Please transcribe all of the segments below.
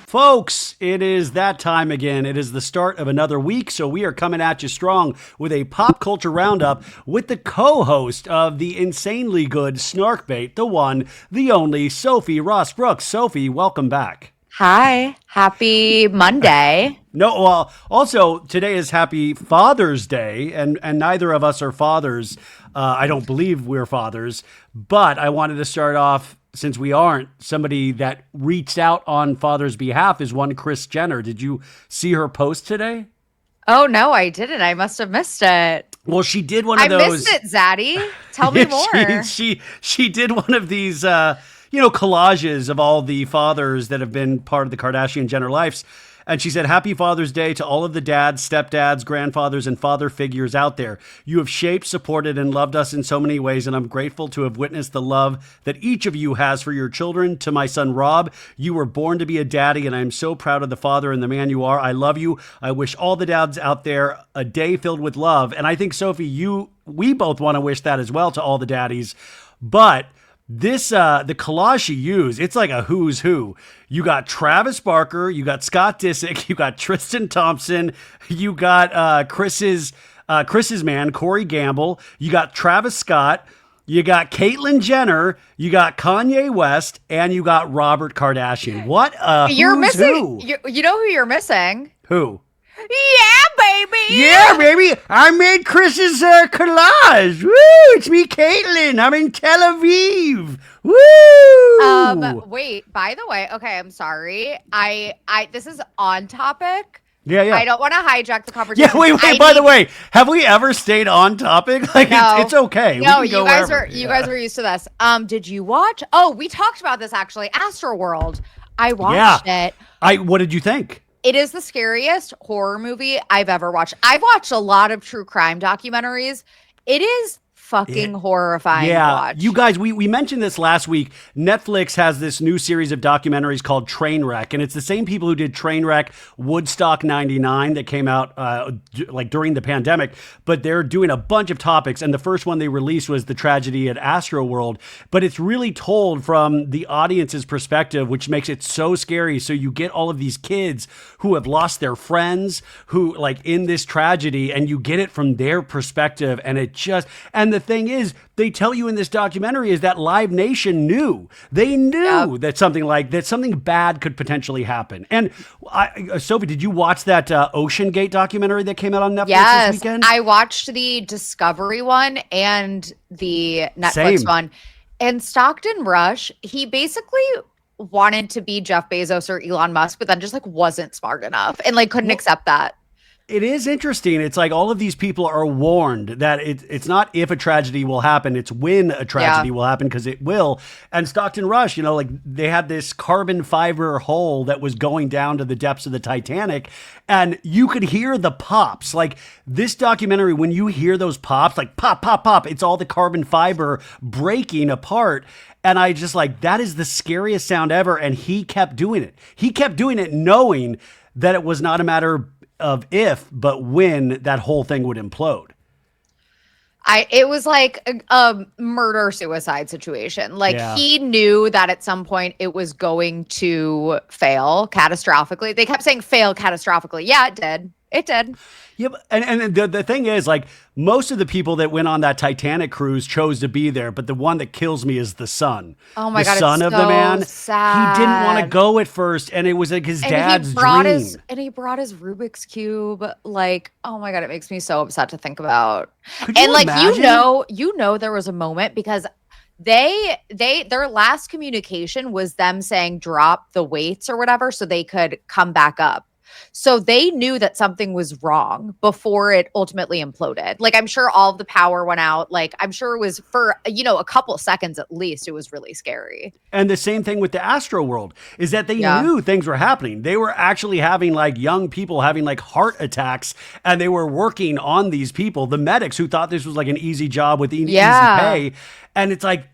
Folks, it is that time again. It is the start of another week, so we are coming at you strong with a pop culture roundup with the co-host of the insanely good Snarkbait, the one, the only, Sophie Ross Brooks. Sophie, welcome back. Hi, happy Monday. No, well, also today is Happy Father's Day, and neither of us are fathers. I don't believe we're fathers, but I wanted to start off, since we aren't, somebody that reached out on father's behalf is one Kris Jenner. Did you see her post today? Oh, no, I didn't. I must have missed it. Well, she did one of those. I missed it, Zaddy. Tell me more. She did one of these, collages of all the fathers that have been part of the Kardashian Jenner lives. And she said, Happy Father's Day to all of the dads, stepdads, grandfathers, and father figures out there. You have shaped, supported, and loved us in so many ways, and I'm grateful to have witnessed the love that each of you has for your children. To my son, Rob, you were born to be a daddy, and I'm so proud of the father and the man you are. I love you. I wish all the dads out there a day filled with love. And I think, Sophie, we both want to wish that as well to all the daddies. But this, the collage she used, it's like a who's who. You got Travis Barker, you got Scott Disick, you got Tristan Thompson, you got Chris's man, Corey Gamble, you got Travis Scott, you got Caitlyn Jenner, you got Kanye West, and you got Robert Kardashian. What a You're who's missing. who? You know who you're missing? Who? Yeah, baby. Yeah, baby. I made Chris's collage. Woo! It's me, Caitlyn. I'm in Tel Aviv. Woo! Wait. By the way, okay, I'm sorry. I this is on topic. Yeah. I don't want to hijack the conversation. Yeah, wait. By the way, have we ever stayed on topic? Like, no, it's okay. No, you guys were used to this. Did you watch? Oh, we talked about this actually. Astroworld. I watched it. What did you think? It is the scariest horror movie I've ever watched. I've watched a lot of true crime documentaries. It is fucking horrifying to watch. You guys, we mentioned this last week. Netflix has this new series of documentaries called Trainwreck, and it's the same people who did Trainwreck, Woodstock 99 that came out during the pandemic, but they're doing a bunch of topics, and the first one they released was the tragedy at Astroworld, but it's really told from the audience's perspective, which makes it so scary. So you get all of these kids who have lost their friends, who like in this tragedy, and you get it from their perspective, and the thing is, they tell you in this documentary is that Live Nation knew. They knew that something bad could potentially happen. And Sophie, did you watch that Ocean Gate documentary that came out on Netflix this weekend? I watched the Discovery one and the Netflix one. And Stockton Rush, he basically wanted to be Jeff Bezos or Elon Musk, but then just like wasn't smart enough and like couldn't accept that. It is interesting. It's like all of these people are warned that it's not if a tragedy will happen, it's when a tragedy will happen, because it will. And Stockton Rush, like they had this carbon fiber hull that was going down to the depths of the Titanic, and you could hear the pops. Like this documentary, when you hear those pops, like pop, pop, pop, it's all the carbon fiber breaking apart. And I just like, that is the scariest sound ever. And he kept doing it. He kept doing it knowing that it was not a matter of if, but when that whole thing would implode. It was like a murder-suicide situation. Like he knew that at some point it was going to fail catastrophically. They kept saying fail catastrophically. Yeah, it did. It did. Yeah, and the thing is, like, most of the people that went on that Titanic cruise chose to be there, but the one that kills me is the son. Oh my God, the son it's of so the man. sad. He didn't want to go at first, and it was like his dad's dream. And he brought his Rubik's Cube. Like, oh my God, it makes me so upset to think about. Could you imagine? you know, there was a moment because their last communication was them saying drop the weights or whatever so they could come back up. So they knew that something was wrong before it ultimately imploded. Like, I'm sure all of the power went out. Like, I'm sure it was for, a couple seconds at least. It was really scary. And the same thing with the Astroworld is that they knew things were happening. They were actually having like young people having like heart attacks, and they were working on these people, the medics who thought this was like an easy job with easy pay. And it's like,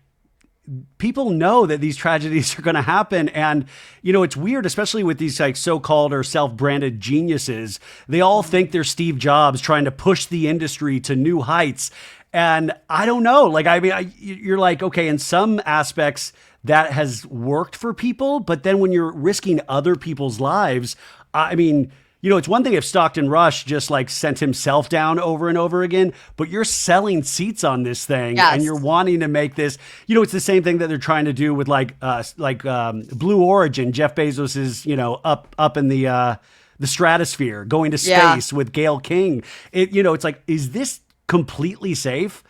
people know that these tragedies are going to happen. And, it's weird, especially with these like so-called or self-branded geniuses. They all think they're Steve Jobs trying to push the industry to new heights. And I don't know, like, I mean, you're like, okay, in some aspects, that has worked for people. But then when you're risking other people's lives, I mean, it's one thing if Stockton Rush just like sent himself down over and over again, but you're selling seats on this thing and you're wanting to make this, it's the same thing that they're trying to do with Blue Origin, Jeff Bezos is, up in the stratosphere, going to space with Gail King. It's like, is this completely safe?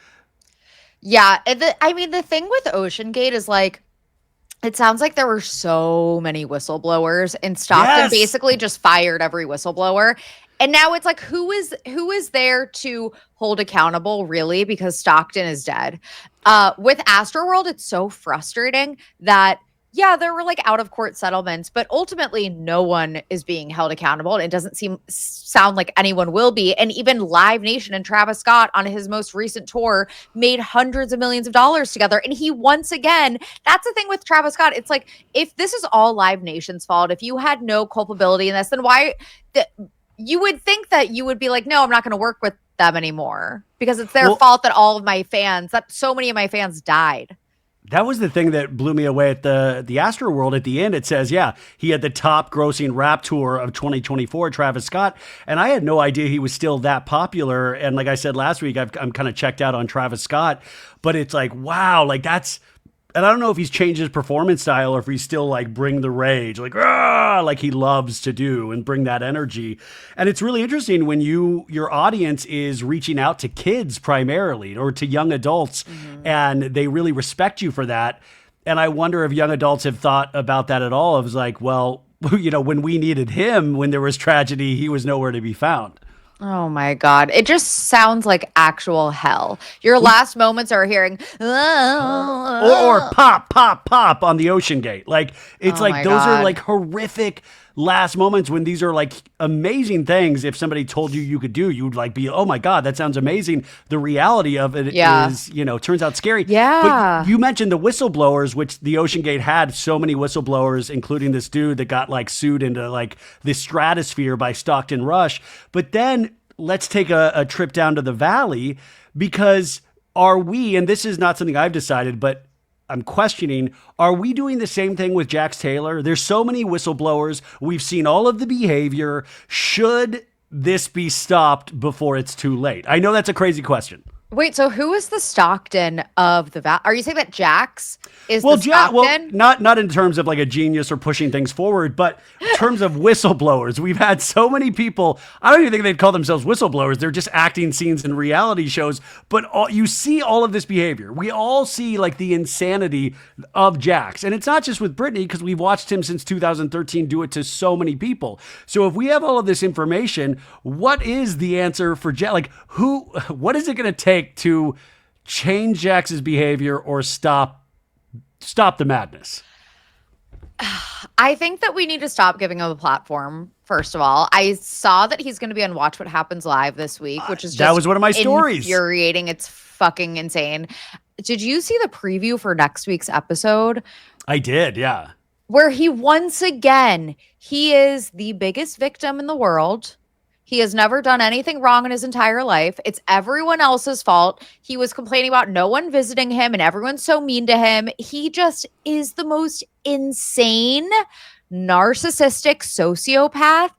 Yeah. The thing with OceanGate is like, it sounds like there were so many whistleblowers, and Stockton basically just fired every whistleblower. And now it's like, who is there to hold accountable, really? Because Stockton is dead. With Astroworld, it's so frustrating that, there were like out of court settlements, but ultimately no one is being held accountable. And it doesn't sound like anyone will be. And even Live Nation and Travis Scott on his most recent tour made hundreds of millions of dollars together. And he once again, that's the thing with Travis Scott. It's like, if this is all Live Nation's fault, if you had no culpability in this, then why you would think that you would be like, no, I'm not going to work with them anymore because it's their fault that that so many of my fans died. That was the thing that blew me away at the Astroworld. At the end, it says, he had the top grossing rap tour of 2024, Travis Scott. And I had no idea he was still that popular. And like I said last week, I'm kind of checked out on Travis Scott. But it's like, wow, like that's... And I don't know if he's changed his performance style or if he's still like bring the rage, like he loves to do and bring that energy. And it's really interesting when your audience is reaching out to kids primarily or to young adults and they really respect you for that. And I wonder if young adults have thought about that at all. It was like, well, when we needed him, when there was tragedy, he was nowhere to be found. Oh my God. It just sounds like actual hell. Your last moments are hearing or pop, pop, pop on the OceanGate. Like it's like those are like horrific last moments when these are like amazing things. If somebody told you could do, you'd like be, oh my God, that sounds amazing. The reality of it is, turns out scary. Yeah. But you mentioned the whistleblowers, which the OceanGate had so many whistleblowers, including this dude that got like sued into like the stratosphere by Stockton Rush. But then let's take a trip down to the valley, because are we, and this is not something I've decided, but I'm questioning, are we doing the same thing with Jax Taylor? There's so many whistleblowers. We've seen all of the behavior. Should this be stopped before it's too late? I know that's a crazy question. Wait, so who is the Stockton of the Are you saying that Jax is the Stockton? Well, not in terms of like a genius or pushing things forward, but in terms of whistleblowers. We've had so many people, I don't even think they'd call themselves whistleblowers. They're just acting scenes in reality shows. But you see all of this behavior. We all see like the insanity of Jax. And it's not just with Britney, because we've watched him since 2013 do it to so many people. So if we have all of this information, what is the answer for Jax? Like what is it going to take to change Jax's behavior or stop the madness? I think that we need to stop giving him a platform. First of all, I saw that he's going to be on Watch What Happens Live this week, which is just that was one of my stories. Infuriating. It's fucking insane. Did you see the preview for next week's episode? I did, yeah. Where he is the biggest victim in the world. He has never done anything wrong in his entire life. It's everyone else's fault. He was complaining about no one visiting him and everyone's so mean to him. He just is the most insane, narcissistic sociopath.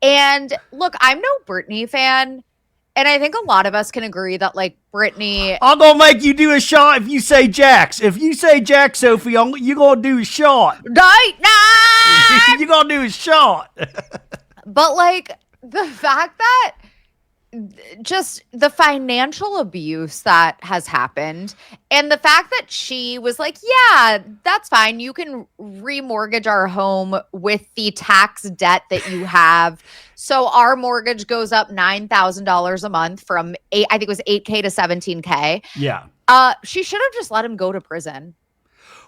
And look, I'm no Britney fan. And I think a lot of us can agree that like Britney... I'm going to make you do a shot if you say Jax. If you say Jax, Sophie, you're going to do a shot. Night! You're going to do a shot. But like... the fact that just the financial abuse that has happened and the fact that she was like, yeah, that's fine. You can remortgage our home with the tax debt that you have. So our mortgage goes up $9,000 a month from I think it was $8K to $17K. Yeah. She should have just let him go to prison.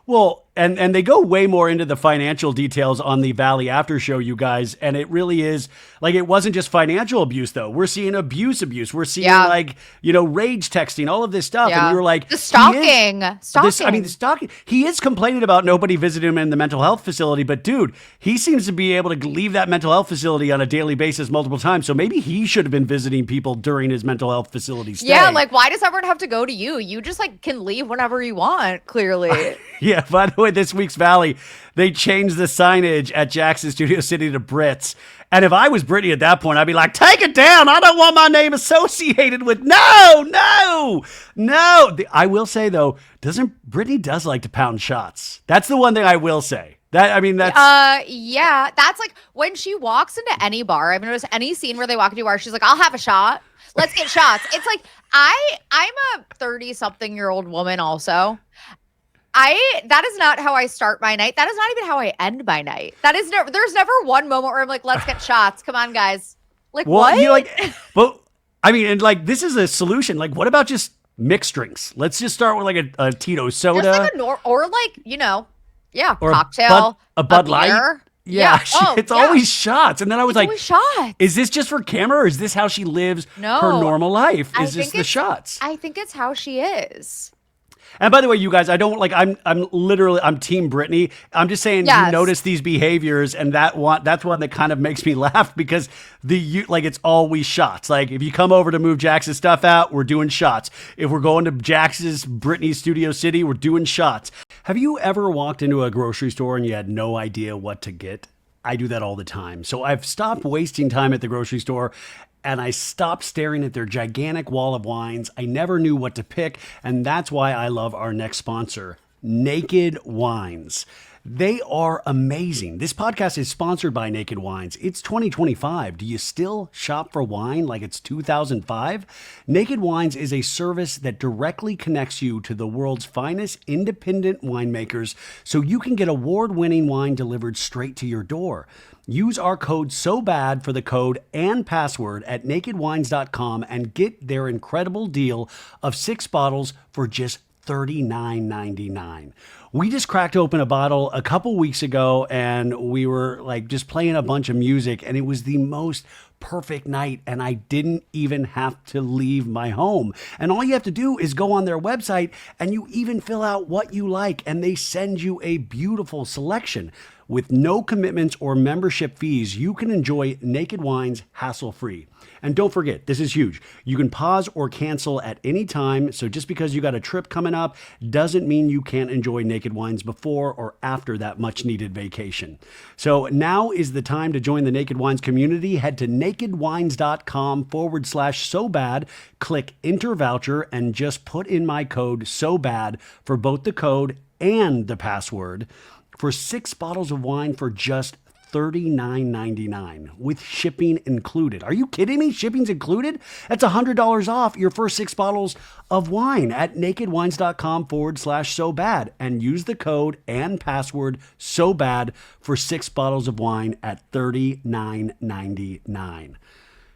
Well, and they go way more into the financial details on the Valley After Show, you guys. And it really is like, it wasn't just financial abuse, though. We're seeing abuse. We're seeing rage texting, all of this stuff. Yeah. And you're like, the stalking. The stalking. He is complaining about nobody visiting him in the mental health facility. But dude, he seems to be able to leave that mental health facility on a daily basis multiple times. So maybe he should have been visiting people during his mental health facility stay. Yeah. Like, why does everyone have to go to you? You just like can leave whenever you want, clearly. Yeah. By the way, way, this week's Valley, they changed the signage at Jackson Studio City to Brits. And if I was Britney at that point, I'd be like, take it down. I don't want my name associated with no. I will say, though, Britney does like to pound shots. That's the one thing I will say. Yeah, that's like when she walks into any bar. I've noticed any scene where they walk into a bar, she's like, I'll have a shot. Let's get shots. It's like, I'm a 30-something-year-old woman also. That is not how I start my night. That is not even how I end my night. There's never one moment where I'm like, let's get shots. Come on, guys. Like, what? But I mean, and like, this is a solution. Like, what about just mixed drinks? Let's just start with like a Tito soda. Just like or like, or cocktail. A Bud Light. Beer. Yeah. It's always shots. And then I was like, shots. Is this just for camera or is this how she lives her normal life? Is this the shots? I think it's how she is. And by the way, you guys, I don't like, I'm team Britney. I'm just saying, you notice these behaviors, and that's one that kind of makes me laugh because it's always shots. Like if you come over to move Jax's stuff out, we're doing shots. If we're going to Jax's Britney Studio City, we're doing shots. Have you ever walked into a grocery store and you had no idea what to get? I do that all the time. So I've stopped wasting time at the grocery store and I stopped staring at their gigantic wall of wines. I never knew what to pick, and that's why I love our next sponsor, Naked Wines. They are amazing. This podcast is sponsored by Naked Wines. It's 2025. Do you still shop for wine like it's 2005? Naked Wines is a service that directly connects you to the world's finest independent winemakers so you can get award-winning wine delivered straight to your door. Use our code SOBAD for the code and password at nakedwines.com and get their incredible deal of 6 bottles for just $39.99. We just cracked open a bottle a couple weeks ago and we were like just playing a bunch of music and it was the most perfect night and I didn't even have to leave my home. And all you have to do is go on their website and you even fill out what you like and they send you a beautiful selection. With no commitments or membership fees, you can enjoy Naked Wines hassle-free. And don't forget, this is huge. You can pause or cancel at any time. So just because you got a trip coming up doesn't mean you can't enjoy Naked Wines before or after that much-needed vacation. So now is the time to join the Naked Wines community. Head to nakedwines.com/SOBAD, click Enter Voucher, and just put in my code SOBAD for both the code and the password for 6 bottles of wine for just $39.99 with shipping included. Are you kidding me? Shipping's included? That's $100 off your first 6 bottles of wine at nakedwines.com/SOBAD and use the code and password SOBAD for 6 bottles of wine at $39.99.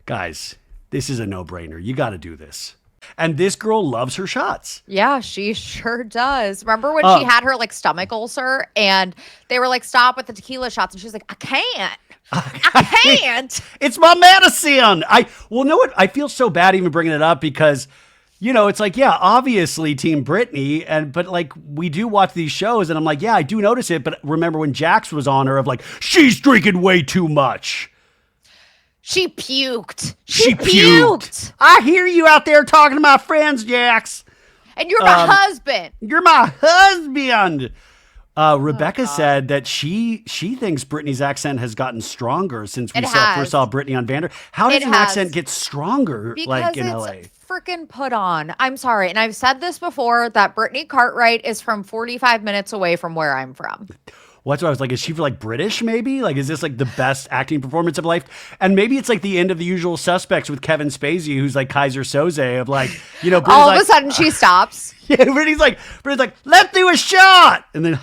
Guys, this is a no-brainer. You got to do this. And this girl loves her shots. Yeah, she sure does. Remember when she had her like stomach ulcer and they were like, stop with the tequila shots. And she was like, I can't. It's my medicine. Well, know what? I feel so bad even bringing it up because, it's like, yeah, obviously Team Britney. But like we do watch these shows and I'm like, yeah, I do notice it. But remember when Jax was on her of like, she's drinking way too much. She puked. She puked. I hear you out there talking to my friends, Jax. And you're my husband. You're my husband. Rebecca said that she thinks Britney's accent has gotten stronger since we first saw Britney on Vander. How does an accent get stronger like in LA? Freaking put on. I'm sorry. And I've said this before that Brittany Cartwright is from 45 minutes away from where I'm from. What's what I was like, is she like British maybe? Like, is this like the best acting performance of life? And maybe it's like the end of The Usual Suspects with Kevin Spacey, who's like Kaiser Soze of like, all of a sudden she stops. Yeah, Brittany's like, let's do a shot. And then,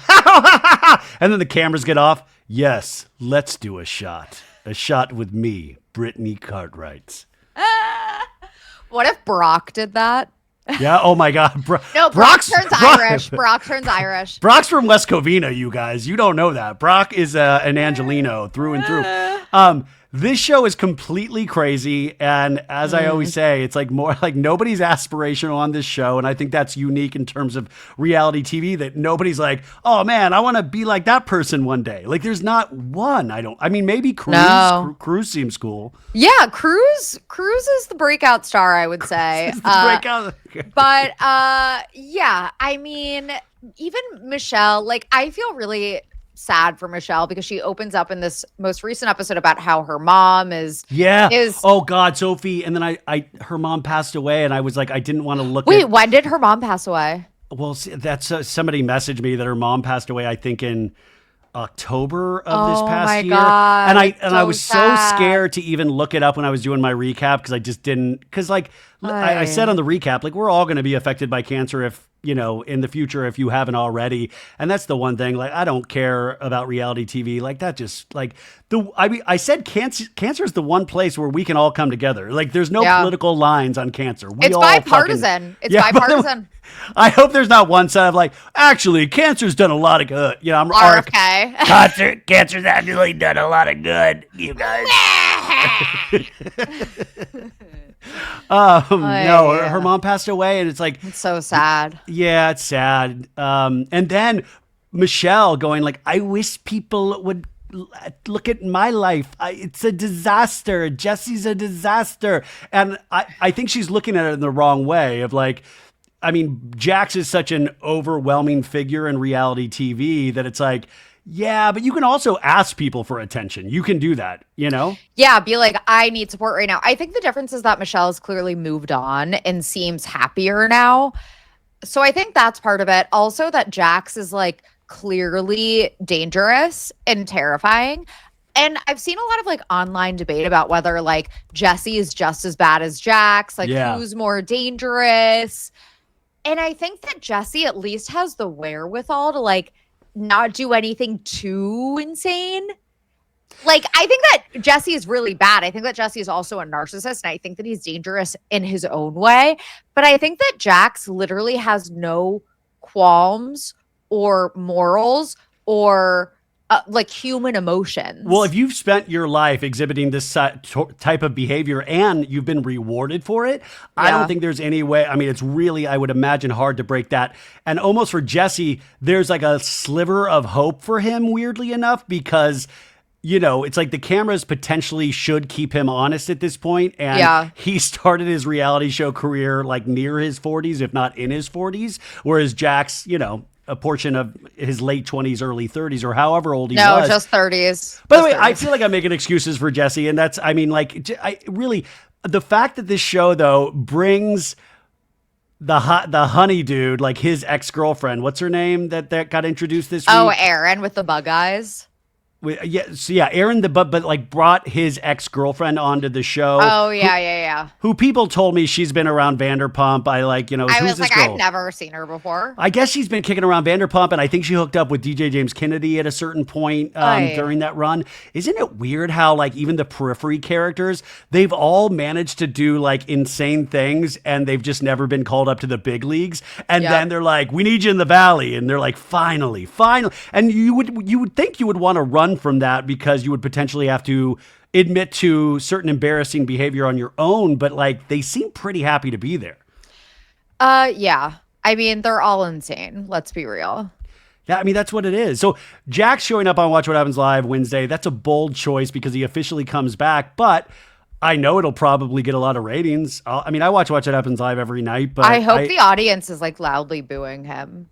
and then the cameras get off. Yes, let's do a shot. A shot with me, Brittany Cartwright. What if Brock did that? Yeah. Oh my God. No, Brock turns Irish. Brock turns Irish. Brock's from West Covina, you guys. You don't know that. Brock is an Angelino through and through. This show is completely crazy, and as I always say, it's like more like nobody's aspirational on this show, and I think that's unique in terms of reality TV, that nobody's like, oh man, I want to be like that person one day. Like there's not one. I mean, maybe Cruz. No. Cruz seems cool. Yeah, Cruz is the breakout star, I would say. Breakout. But yeah, I mean, even Michelle, like I feel really sad for Michelle because she opens up in this most recent episode about how her mom is oh God, Sophie. And then I her mom passed away, and I was like, I didn't want to look. Wait, when did her mom pass away? Well, see, that's somebody messaged me that her mom passed away, I think in October of this past year. God, And I was sad. so scared to even look it up when I was doing my recap, because I just didn't, because like I said on the recap, like we're all going to be affected by cancer if, you know, in the future, if you haven't already. And that's the one thing, like, I don't care about reality TV. Like that just like I said, cancer is the one place where we can all come together. Like there's no political lines on cancer. It's bipartisan. It's bipartisan. I hope there's not one side of like, actually, cancer's done a lot of good. You know, I'm RFK. Cancer's actually done a lot of good, you guys. No, her mom passed away, and it's like, it's so sad. Yeah, it's sad. And then Michelle going like, I wish people would look at my life. It's a disaster. Jesse's a disaster. And I think she's looking at it in the wrong way of like, I mean, Jax is such an overwhelming figure in reality TV that it's like, yeah, but you can also ask people for attention. You can do that, you know? Yeah, be like, I need support right now. I think the difference is that Michelle has clearly moved on and seems happier now. So I think that's part of it. Also that Jax is like clearly dangerous and terrifying. And I've seen a lot of like online debate about whether like Jesse is just as bad as Jax, like who's more dangerous. And I think that Jesse at least has the wherewithal to like not do anything too insane. Like, I think that Jesse is really bad. I think that Jesse is also a narcissist, and I think that he's dangerous in his own way. But I think that Jax literally has no qualms or morals or like human emotions. Well, if you've spent your life exhibiting this type of behavior and you've been rewarded for it, I don't think there's any way. I mean, it's really, I would imagine, hard to break that. And almost for Jesse, there's like a sliver of hope for him, weirdly enough, because, you know, it's like the cameras potentially should keep him honest at this point. And he started his reality show career like near his 40s, if not in his 40s, whereas Jax, you know, a portion of his late 20s, early 30s, or however old he was. No, just 30s. By the way, I feel like I'm making excuses for Jesse, and that's, I mean, like, I really, the fact that this show, though, brings the honey dude, like his ex-girlfriend, what's her name that got introduced this week? Oh, Aaron with the bug eyes. Aaron but like brought his ex-girlfriend onto the show. Oh yeah. Who people told me she's been around Vanderpump. I like, you know, I who's was this like, girl? I've never seen her before. I guess she's been kicking around Vanderpump, and I think she hooked up with DJ James Kennedy at a certain point during that run. Isn't it weird how like even the periphery characters, they've all managed to do like insane things, and they've just never been called up to the big leagues. And then they're like, we need you in the Valley, and they're like, finally. And you would think you would want to run from that, because you would potentially have to admit to certain embarrassing behavior on your own, but like they seem pretty happy to be there. Yeah. I mean, they're all insane. Let's be real. Yeah, I mean, that's what it is. So Jack's showing up on Watch What Happens Live Wednesday. That's a bold choice because he officially comes back, but I know it'll probably get a lot of ratings. I mean, I watch What Happens Live every night, but I hope the audience is like loudly booing him.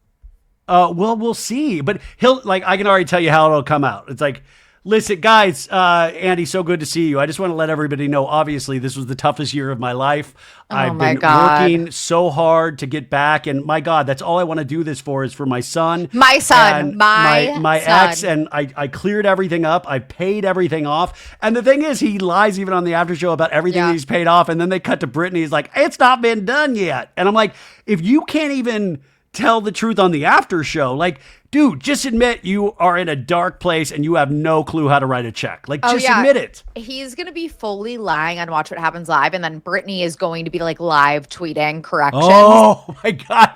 Well, we'll see. But he'll like, I can already tell you how it'll come out. It's like, listen, guys, Andy, so good to see you. I just want to let everybody know, obviously, this was the toughest year of my life. I've been working so hard to get back. And my God, that's all I want to do this for, is for my son. My son. My ex. And I cleared everything up. I paid everything off. And the thing is, he lies even on the after show about everything that he's paid off. And then they cut to Brittany. He's like, it's not been done yet. And I'm like, if you can't even tell the truth on the after show, like, dude, just admit you are in a dark place and you have no clue how to write a check. Like, just admit it. He's going to be fully lying on Watch What Happens Live, and then Brittany is going to be like live tweeting corrections. Oh my God.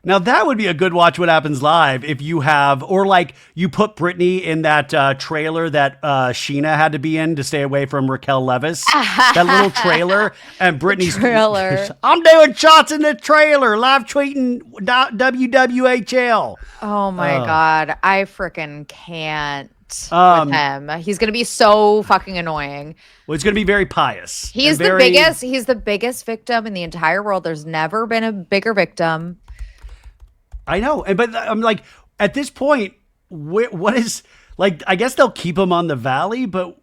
Now that would be a good Watch What Happens Live if you have, or like you put Brittany in that trailer that Sheena had to be in to stay away from Raquel Leviss. That little trailer, and Brittany's trailer. I'm doing shots in the trailer, live tweeting WWHL. Oh my God. I freaking can't with him. He's going to be so fucking annoying. Well, it's going to be very pious. He's the biggest victim in the entire world. There's never been a bigger victim. I know, but I'm like, at this point, what is, like, I guess they'll keep him on the Valley, but,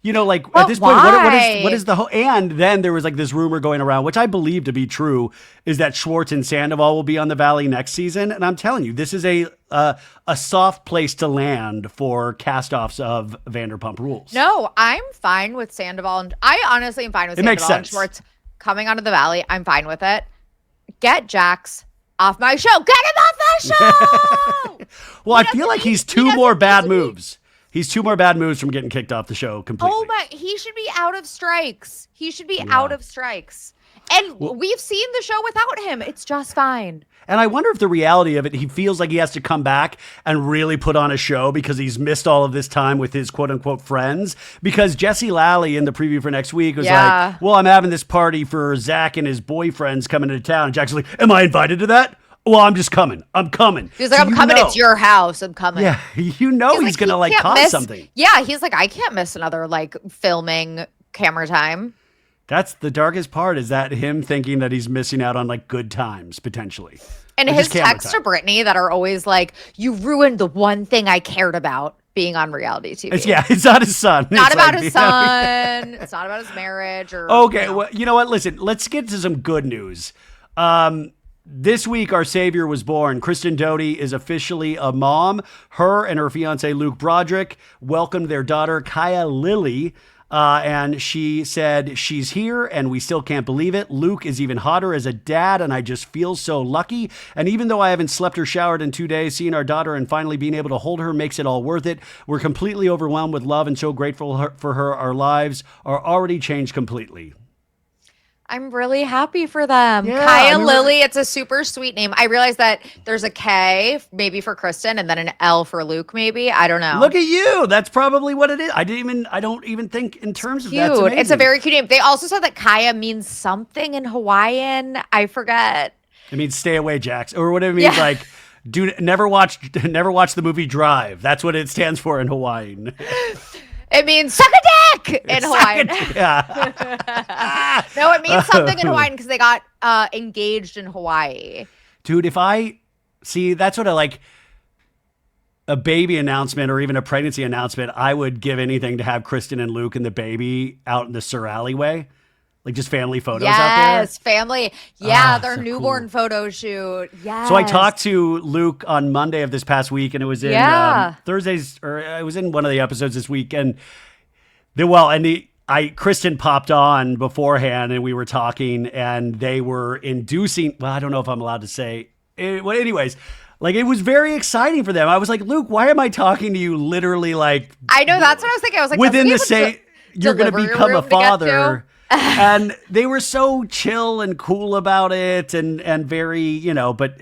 you know, like, at this point, what is the whole, and then there was like this rumor going around, which I believe to be true, is that Schwartz and Sandoval will be on the Valley next season, and I'm telling you, this is a soft place to land for cast-offs of Vanderpump Rules. No, I'm fine with Sandoval, and I honestly am fine with Sandoval and Schwartz coming onto the Valley. I'm fine with it. Get Jax off my show. Get him off my show. Well, I feel like he's two more bad moves. He's two more bad moves from getting kicked off the show completely. Oh my, he should be out of strikes. He should be out of strikes. And we've seen the show without him. It's just fine. And I wonder if the reality of it, he feels like he has to come back and really put on a show because he's missed all of this time with his quote unquote friends. Because Jesse Lally in the preview for next week was like, well, I'm having this party for Zach and his boyfriends coming into town. And Jack's like, am I invited to that? Well, I'm just coming. I'm coming. He's like, I'm coming. It's your house. I'm coming. Yeah, you know he's going to like cause something. Yeah, he's like, I can't miss another like filming camera time. That's the darkest part, is that him thinking that he's missing out on like good times potentially. And his texts to Brittany that are always like, you ruined the one thing I cared about, being on reality TV. It's not his son. Not about his son. It's not about his marriage. Or okay, well, you know what? Listen, let's get to some good news. This week, our savior was born. Kristen Doute is officially a mom. Her and her fiance, Luke Broderick, welcomed their daughter, Kaya Lily. And she said she's here and we still can't believe it. Luke is even hotter as a dad and I just feel so lucky. And even though I haven't slept or showered in 2 days, seeing our daughter and finally being able to hold her makes it all worth it. We're completely overwhelmed with love and so grateful for her. Our lives are already changed completely. I'm really happy for them. Yeah, Kaya Lily, it's a super sweet name. I realized that there's a K maybe for Kristen and then an L for Luke maybe. I don't know. Look at you. That's probably what it is. I don't even think in terms of that. Cute. It's a very cute name. They also said that Kaya means something in Hawaiian. I forget. It means stay away, Jax, or whatever it means, like never watch the movie Drive. That's what it stands for in Hawaiian. It means suck a dick in Hawaiian. Yeah. No, it means something in Hawaiian because they got engaged in Hawaii. Dude, if I see, that's what I like. A baby announcement or even a pregnancy announcement, I would give anything to have Kristen and Luke and the baby out in the Sur alleyway. Like just family photos out there. Yes, family. Yeah, their newborn photo shoot. Yes. So I talked to Luke on Monday of this past week, and it was in Thursdays, or it was in one of the episodes this week. And Kristen popped on beforehand, and we were talking, and they were inducing. Well, I don't know if I'm allowed to say. Well, anyways. Like, it was very exciting for them. I was like, Luke, why am I talking to you literally like... I know, that's what I was thinking. I was like, within the same... You're going to become a father. And they were so chill and cool about it and very, but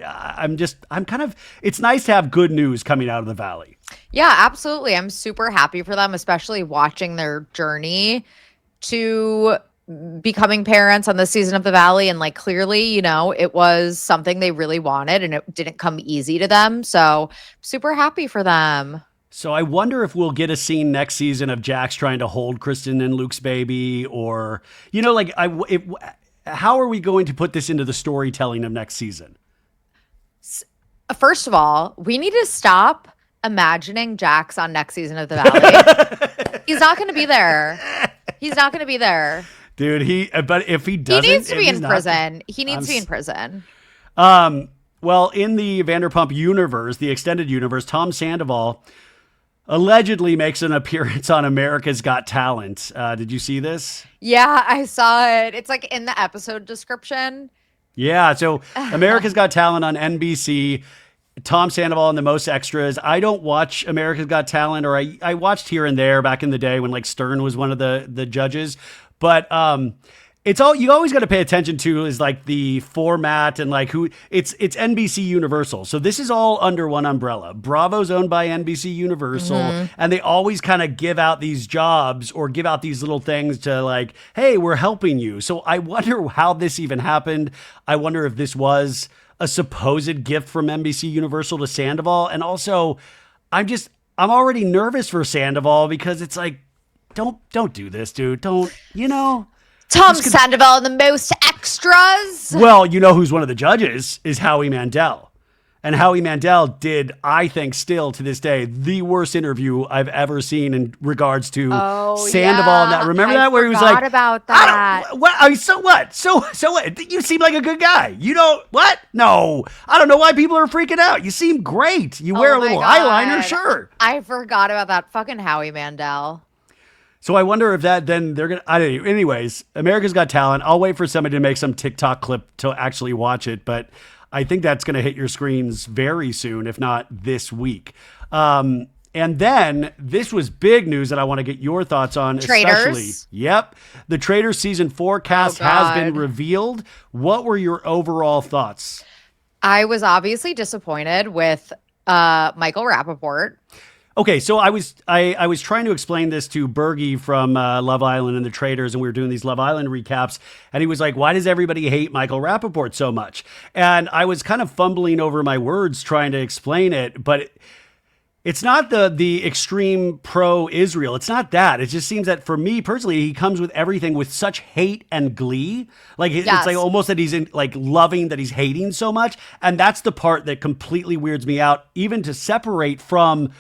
it's nice to have good news coming out of the Valley. Yeah, absolutely. I'm super happy for them, especially watching their journey to becoming parents on this season of the Valley. And like, clearly, it was something they really wanted and it didn't come easy to them. So super happy for them. So I wonder if we'll get a scene next season of Jax trying to hold Kristen and Luke's baby, or, how are we going to put this into the storytelling of next season? First of all, we need to stop imagining Jax on next season of the Valley. He's not going to be there. He's not going to be there. Dude, but if he doesn't, he needs to be in prison. He needs to be in prison. Well, in the Vanderpump universe, the extended universe, Tom Sandoval allegedly makes an appearance on America's Got Talent. Did you see this? Yeah, I saw it. It's like in the episode description. Yeah, so America's Got Talent on NBC. Tom Sandoval and the most extras. I don't watch America's Got Talent, or I watched here and there back in the day when like Stern was one of the judges. But It's all you always got to pay attention to is like the format and like who it's NBC Universal. So this is all under one umbrella. Bravo's owned by NBC Universal, and they always kind of give out these jobs or give out these little things to like, hey, we're helping you. So I wonder how this even happened. I wonder if this was a supposed gift from NBC Universal to Sandoval. And also, I'm already nervous for Sandoval because it's like, don't do this, dude. Don't, Tom Sandoval and the most extras. Well, you know who's one of the judges is Howie Mandel. And Howie Mandel did, I think, still to this day, the worst interview I've ever seen in regards to Sandoval. And that. Remember that where he was like, about that. So what? So what? You seem like a good guy. You don't, what? No. I don't know why people are freaking out. You seem great. You wear a little eyeliner, sure. I forgot about that fucking Howie Mandel. So I wonder if that then they're going to, I don't know. Anyways, America's Got Talent. I'll wait for somebody to make some TikTok clip to actually watch it. But I think that's going to hit your screens very soon, if not this week. And then this was big news that I want to get your thoughts on. Traitors. Especially, yep. The Traitors season 4 cast has been revealed. What were your overall thoughts? I was obviously disappointed with Michael Rappaport. Okay, so I was trying to explain this to Bergie from Love Island and the Traitors, and we were doing these Love Island recaps, and he was like, why does everybody hate Michael Rappaport so much? And I was kind of fumbling over my words trying to explain it, but it's not the extreme pro-Israel. It's not that. It just seems that for me personally, he comes with everything with such hate and glee. Like it's like almost that he's loving that he's hating so much, and that's the part that completely weirds me out, even to separate from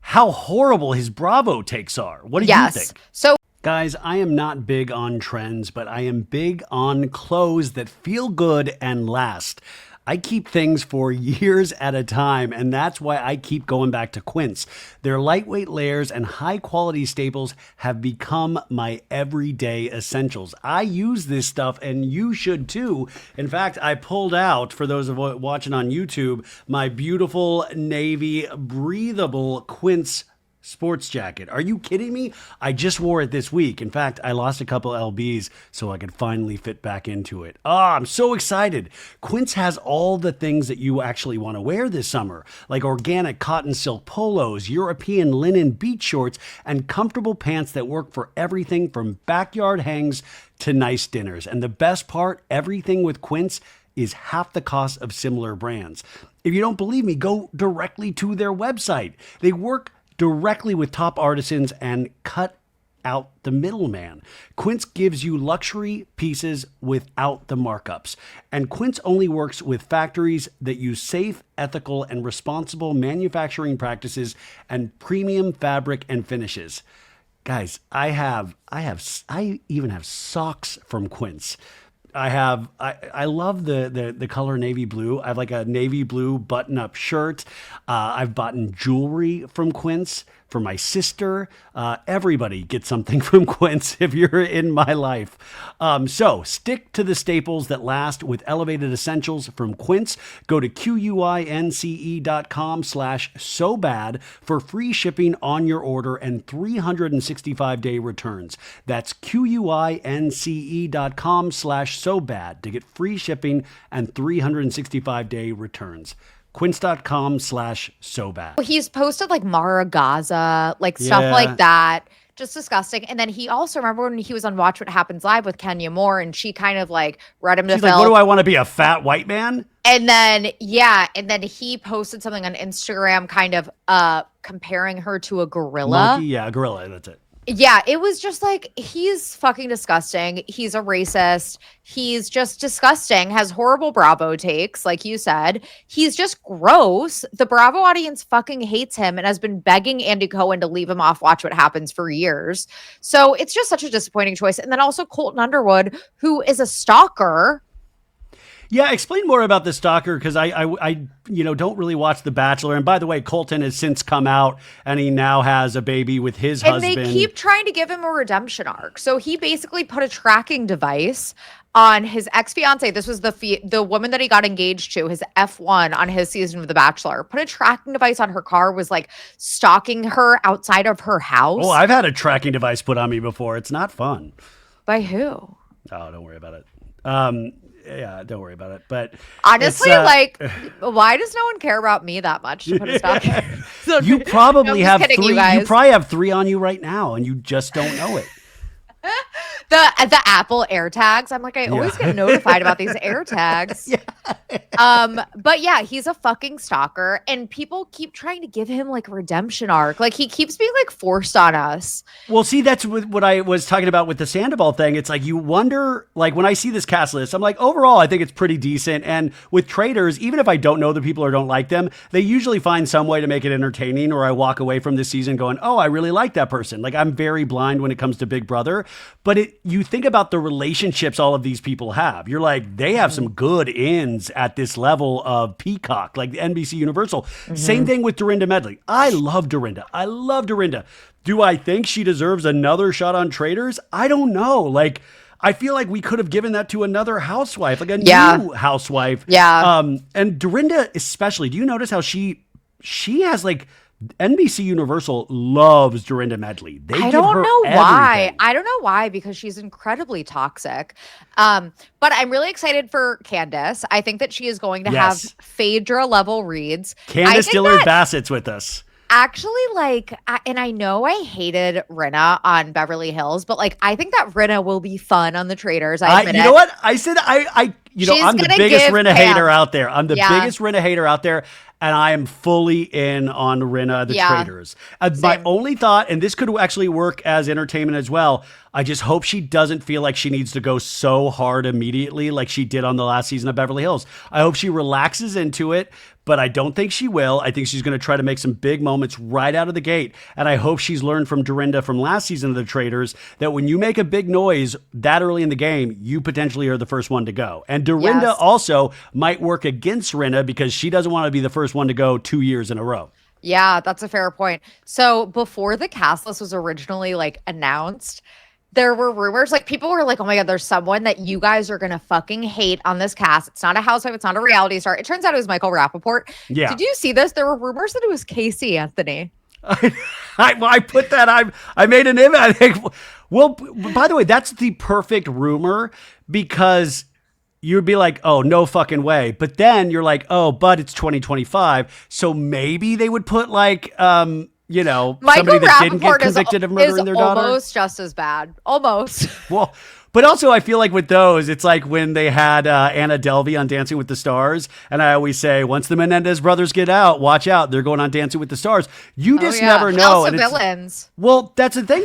how horrible his Bravo takes are. What do you think? So, guys, I am not big on trends, but I am big on clothes that feel good and last. I keep things for years at a time, and that's why I keep going back to Quince. Their lightweight layers and high-quality staples have become my everyday essentials. I use this stuff, and you should too. In fact, I pulled out, for those of watching on YouTube, my beautiful navy breathable Quince sports jacket. Are you kidding me? I just wore it this week. In fact, I lost a couple lbs so I could finally fit back into it. I'm so excited. Quince has all the things that you actually want to wear this summer, like organic cotton silk polos, European linen beach shorts, and comfortable pants that work for everything from backyard hangs to nice dinners. And the best part, everything with Quince is half the cost of similar brands. If you don't believe me, go directly to their website. They work directly with top artisans and cut out the middleman. Quince gives you luxury pieces without the markups. And Quince only works with factories that use safe, ethical, and responsible manufacturing practices and premium fabric and finishes. Guys, I even have socks from Quince. I love the color navy blue. I have like a navy blue button-up shirt. I've bought jewelry from Quince for my sister. Everybody gets something from Quince if you're in my life. So stick to the staples that last with elevated essentials from Quince. Go to QUINCE.com/SOBAD for free shipping on your order and 365-day returns. That's QUINCE.com/SOBAD to get free shipping and 365-day returns. Quince.com/SOBAD. He's posted like Mara Gaza, like stuff like that. Just disgusting. And then he also, remember when he was on Watch What Happens Live with Kenya Moore, and she kind of like read him to She's like, what do I want to be, a fat white man? And then, he posted something on Instagram kind of comparing her to a gorilla. Monkey, a gorilla, that's it. Yeah, it was just like, he's fucking disgusting. He's a racist. He's just disgusting, has horrible Bravo takes, like you said. He's just gross. The Bravo audience fucking hates him and has been begging Andy Cohen to leave him off Watch What Happens for years. So it's just such a disappointing choice. And then also Colton Underwood, who is a stalker. Yeah, explain more about the stalker, because I don't really watch The Bachelor. And by the way, Colton has since come out and he now has a baby with his husband. And they keep trying to give him a redemption arc. So he basically put a tracking device on his ex-fiance. This was the woman that he got engaged to, his F1 on his season of The Bachelor. Put a tracking device on her car, was like stalking her outside of her house. Oh, I've had a tracking device put on me before. It's not fun. By who? Oh, don't worry about it. Yeah, don't worry about it. But honestly, like, why does no one care about me that much to put a stocking? So, you probably have kidding, three. You probably have three on you right now, and you just don't know it. The Apple AirTags. I'm like, I always get notified about these AirTags. But yeah, he's a fucking stalker, and people keep trying to give him like a redemption arc. Like he keeps being like forced on us. Well, see, that's what I was talking about with the Sandoval thing. It's like you wonder, like when I see this cast list, I'm like, overall, I think it's pretty decent. And with Traitors, even if I don't know the people or don't like them, they usually find some way to make it entertaining, or I walk away from this season going, oh, I really like that person. Like I'm very blind when it comes to Big Brother, but you think about the relationships all of these people have. You're like, they have some good ins at this level of Peacock, like the NBC Universal. Same thing with Dorinda Medley. I love Dorinda. Do I think she deserves another shot on Traitors? I don't know. Like, I feel like we could have given that to another housewife, like a new housewife. Yeah. And Dorinda especially, do you notice how she has like NBC Universal loves Dorinda Medley. I don't know why. I don't know why, because she's incredibly toxic. But I'm really excited for Candace. I think that she is going to have Phaedra level reads. Candace Dillard Bassett's with us. Actually, like, and I know I hated Rinna on Beverly Hills, but like, I think that Rinna will be fun on the Traitors. I admit you know what? I said I'm the biggest Rinna hater out there. I'm the biggest Rinna hater out there. And I am fully in on Rinna, the Traitors. My only thought, and this could actually work as entertainment as well, I just hope she doesn't feel like she needs to go so hard immediately like she did on the last season of Beverly Hills. I hope she relaxes into it, but I don't think she will. I think she's going to try to make some big moments right out of the gate. And I hope she's learned from Dorinda from last season of the Traitors that when you make a big noise that early in the game, you potentially are the first one to go. And Dorinda also might work against Rinna because she doesn't want to be the first one to go 2 years in a row. Yeah, that's a fair point. So before the cast list was originally like announced, there were rumors, like people were like, oh my God, there's someone that you guys are going to fucking hate on this cast. It's not a housewife. It's not a reality star. It turns out it was Michael Rappaport. Yeah. Did you see this? There were rumors that it was Casey Anthony. I put that, I made an image. I think, well, by the way, that's the perfect rumor because you'd be like, oh, no fucking way. But then you're like, oh, but it's 2025. So maybe they would put like, Michael somebody that didn't get convicted of murdering their daughter. Almost just as bad. Almost. Well, but also I feel like with those, it's like when they had Anna Delvey on Dancing with the Stars. And I always say, once the Menendez brothers get out, watch out. They're going on Dancing with the Stars. You just never know. House of Villains. Well, that's the thing.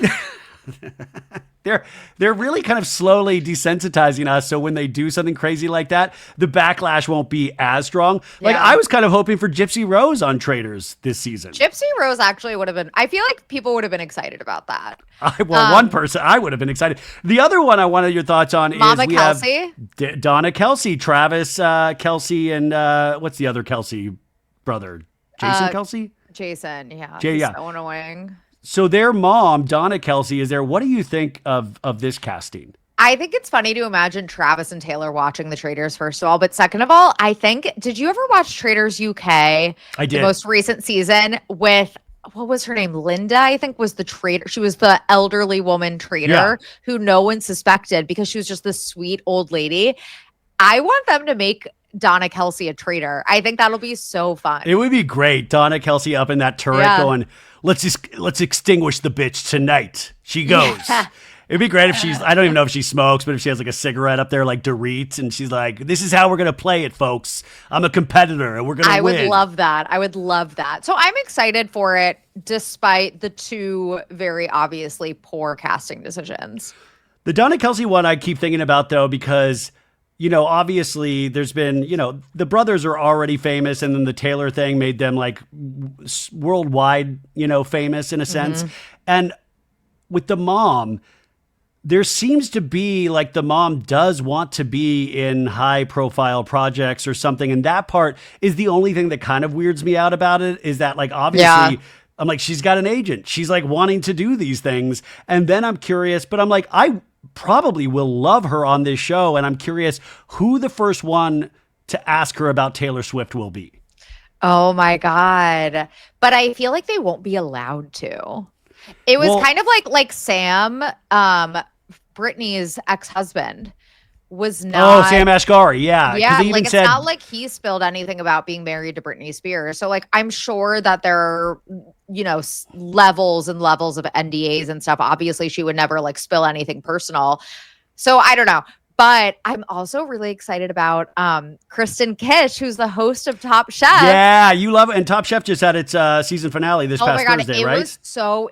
They're really kind of slowly desensitizing us. So when they do something crazy like that, the backlash won't be as strong. Like I was kind of hoping for Gypsy Rose on Traitors this season. Gypsy Rose actually would have been, I feel like people would have been excited about that. One person, I would have been excited. The other one I wanted your thoughts on Mama is we Kelsey. have Donna Kelsey, Travis Kelsey, and what's the other Kelsey brother? Jason Kelsey? Jason, yeah. Yeah. So annoying. So their mom, Donna Kelsey, is there. What do you think of this casting? I think it's funny to imagine Travis and Taylor watching the Traitors, first of all. But second of all, I think, did you ever watch Traitors UK? I did. The most recent season with, what was her name? Linda, I think, was the traitor. She was the elderly woman traitor who no one suspected because she was just this sweet old lady. I want them to make Donna Kelsey a traitor. I think that'll be so fun. It would be great. Donna Kelsey up in that turret going, let's extinguish the bitch tonight. She goes. Yeah. It'd be great if I don't even know if she smokes, but if she has like a cigarette up there like Dorit and she's like, this is how we're going to play it, folks. I'm a competitor and we're going to win. I would love that. So I'm excited for it despite the two very obviously poor casting decisions. The Donna Kelsey one I keep thinking about though, because obviously there's been, the brothers are already famous and then the Taylor thing made them like worldwide, famous in a sense. And with the mom, there seems to be like the mom does want to be in high profile projects or something. And that part is the only thing that kind of weirds me out about it is that like, obviously I'm like, she's got an agent. She's like wanting to do these things. And then I'm curious, but I'm like, I probably will love her on this show. And I'm curious who the first one to ask her about Taylor Swift will be. Oh my God. But I feel like they won't be allowed to. It was kind of like Sam Brittany's ex-husband was Oh, not. Sam Asghari. Yeah. Because Yeah, he even it's said, not like he spilled anything about being married to Britney Spears. So like I'm sure that there are, levels and levels of NDAs and stuff. Obviously, she would never like spill anything personal. So I don't know. But I'm also really excited about Kristen Kish, who's the host of Top Chef. yeah, you love it. And Top Chef just had its season finale this past Thursday, right?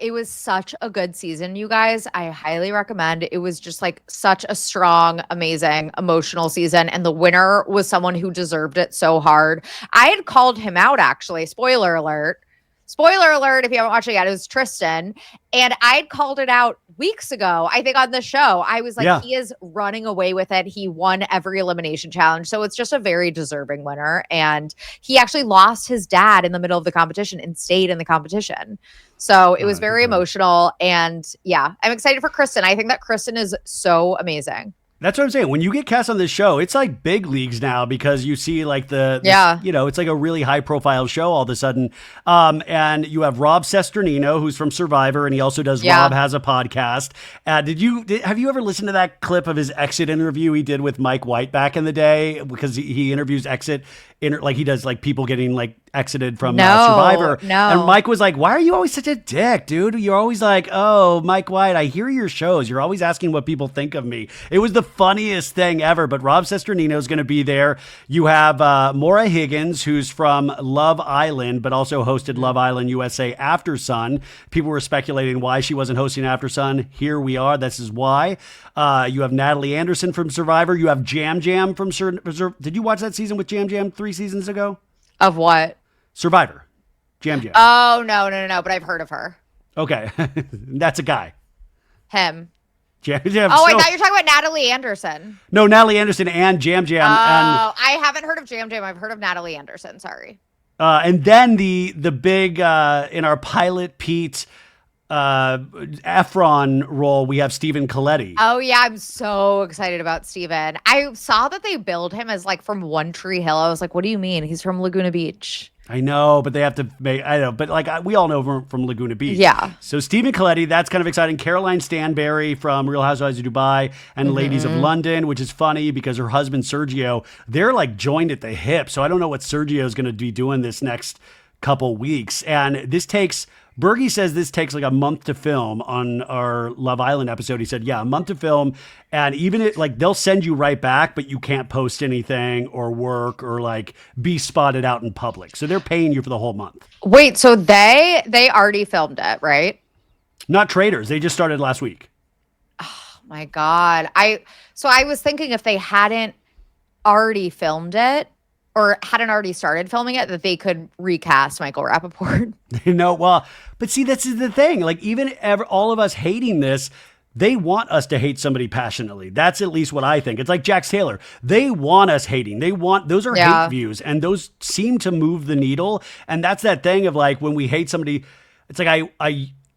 It was such a good season, you guys. I highly recommend. It was just like such a strong, amazing, emotional season. And the winner was someone who deserved it so hard. I had called him out, actually. Spoiler alert. Spoiler alert, if you haven't watched it yet, it was Tristan. And I'd called it out weeks ago, I think on the show. I was like, He is running away with it. He won every elimination challenge. So it's just a very deserving winner. And he actually lost his dad in the middle of the competition and stayed in the competition. So it was very emotional. And yeah, I'm excited for Kristen. I think that Kristen is so amazing. That's what I'm saying. When you get cast on this show, it's like big leagues now because you see like it's like a really high profile show all of a sudden. And you have Rob Cesternino, who's from Survivor, and he also does Rob Has a Podcast. Have you ever listened to that clip of his exit interview he did with Mike White back in the day? Because he interviews exit, like he does like people getting like exited from Survivor. No. And Mike was like, why are you always such a dick, dude? You're always like, oh, Mike White, I hear your shows. You're always asking what people think of me. It was the funniest thing ever. But Rob Cesternino is going to be there. You have Maura Higgins, who's from Love Island, but also hosted Love Island USA After Sun. People were speculating why she wasn't hosting After Sun. Here we are. This is why. You have Natalie Anderson from Survivor. You have Jam Jam from Survivor. Did you watch that season with Jam Jam 3 seasons ago? Of what? Survivor. Jam Jam. Oh, no. But I've heard of her. Okay. That's a guy. Him. Jam Jam. Oh, I thought you were talking about Natalie Anderson. No, Natalie Anderson and Jam Jam. Oh, I haven't heard of Jam Jam. I've heard of Natalie Anderson. Sorry. And then the big, in our pilot Pete Efron role, we have Stephen Colletti. Oh, yeah. I'm so excited about Stephen. I saw that they billed him as like from One Tree Hill. I was like, what do you mean? He's from Laguna Beach. I know, but they have to make, I know, but like we all know from Laguna Beach. Yeah. So Stephen Colletti, that's kind of exciting. Caroline Stanberry from Real Housewives of Dubai and Ladies of London, which is funny because her husband Sergio, they're like joined at the hip. So I don't know what Sergio is going to be doing this next couple weeks. And Bergie says this takes like a month to film on our Love Island episode. He said, yeah, a month to film. And even they'll send you right back, but you can't post anything or work or like be spotted out in public. So they're paying you for the whole month. Wait, so they already filmed it, right? Not Traitors. They just started last week. Oh my God. I was thinking if they hadn't already filmed it, or hadn't already started filming it, that they could recast Michael Rappaport. Well, but see, that's the thing. Like all of us hating this, they want us to hate somebody passionately. That's at least what I think. It's like Jax Taylor. They want us hating. Those are hate views, and those seem to move the needle. And that's that thing of like when we hate somebody, it's like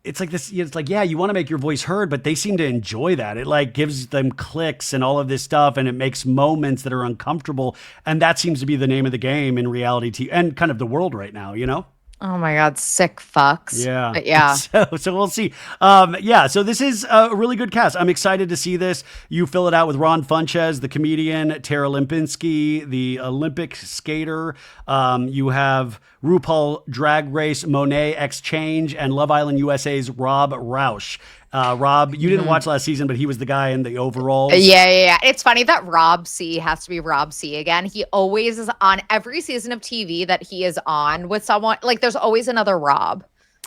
it's like this, it's like, yeah, you want to make your voice heard, but they seem to enjoy that. It like gives them clicks and all of this stuff, and it makes moments that are uncomfortable. And that seems to be the name of the game in reality TV and kind of the world right now, you know? Oh my God, sick fucks. Yeah. But yeah. So we'll see. So this is a really good cast. I'm excited to see this. You fill it out with Ron Funches, the comedian, Tara Lipinski, the Olympic skater. You have RuPaul Drag Race, Monet Exchange, and Love Island USA's Rob Roush. Rob, you didn't watch last season, but he was the guy in the overalls. Yeah. It's funny that Rob C has to be Rob C again. He always is on every season of TV that he is on with someone. Like, there's always another Rob.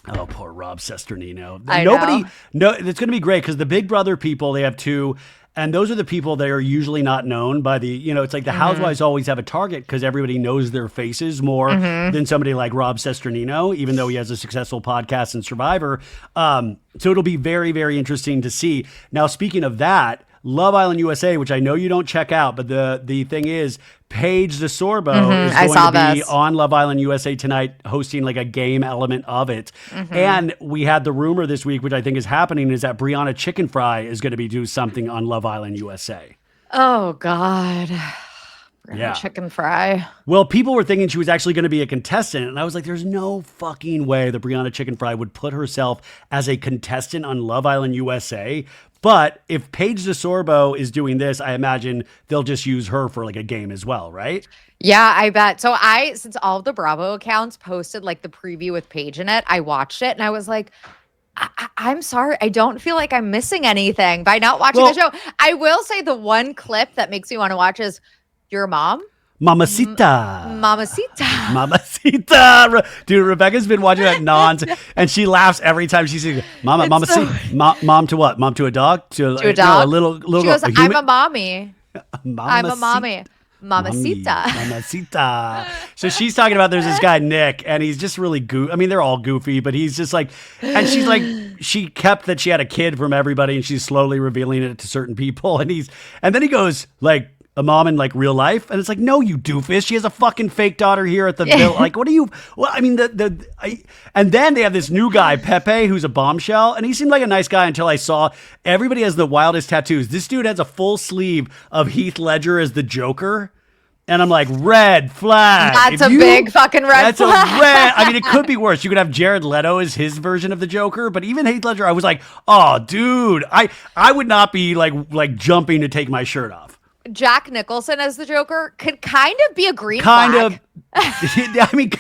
Oh, poor Rob Cesternino. No, it's going to be great because the Big Brother people, they have two. And those are the people that are usually not known by it's like the Housewives always have a target because everybody knows their faces more than somebody like Rob Cesternino, even though he has a successful podcast and Survivor. So it'll be very, very interesting to see. Now, speaking of that, Love Island USA, which I know you don't check out, but the thing is, Paige the Sorbo is going to be on Love Island USA tonight, hosting like a game element of it. And we had the rumor this week, which I think is happening, is that Brianna Chicken Fry is going to be doing something on Love Island USA. Oh God. Yeah. Chicken Fry. Well, people were thinking she was actually going to be a contestant. And I was like, there's no fucking way that Brianna Chicken Fry would put herself as a contestant on Love Island USA. But if Paige DeSorbo is doing this, I imagine they'll just use her for like a game as well, right? Yeah, I bet. So since all of the Bravo accounts posted like the preview with Paige in it, I watched it and I was like, I'm sorry. I don't feel like I'm missing anything by not watching the show. I will say the one clip that makes me want to watch is your mom. Mamacita. Mamacita. Mamacita. Dude, Rebecca's been watching that nonsense, and she laughs every time she sees Mamacita. Mom to what? Mom to a dog? To a dog? No, a little She goes, a I'm a mommy. I'm a Mamacita. mommy. Mamacita. Mamacita. So she's talking about there's this guy, Nick, and he's just really I mean, they're all goofy, but he's just like, and she's like, she kept that she had a kid from everybody, and she's slowly revealing it to certain people. And then he goes, like, a mom in like real life, and it's like, no, you doofus, she has a fucking fake daughter here at the villa. Like, what are you? Well, I mean, and then they have this new guy, Pepe, who's a bombshell, and he seemed like a nice guy until I saw everybody has the wildest tattoos. This dude has a full sleeve of Heath Ledger as the Joker. And I'm like, red flag. That's a big fucking red flag. That's a red. I mean, it could be worse. You could have Jared Leto as his version of the Joker, but even Heath Ledger, I was like, oh, dude, I would not be like jumping to take my shirt off. Jack Nicholson as the Joker could kind of be a green flag. I mean,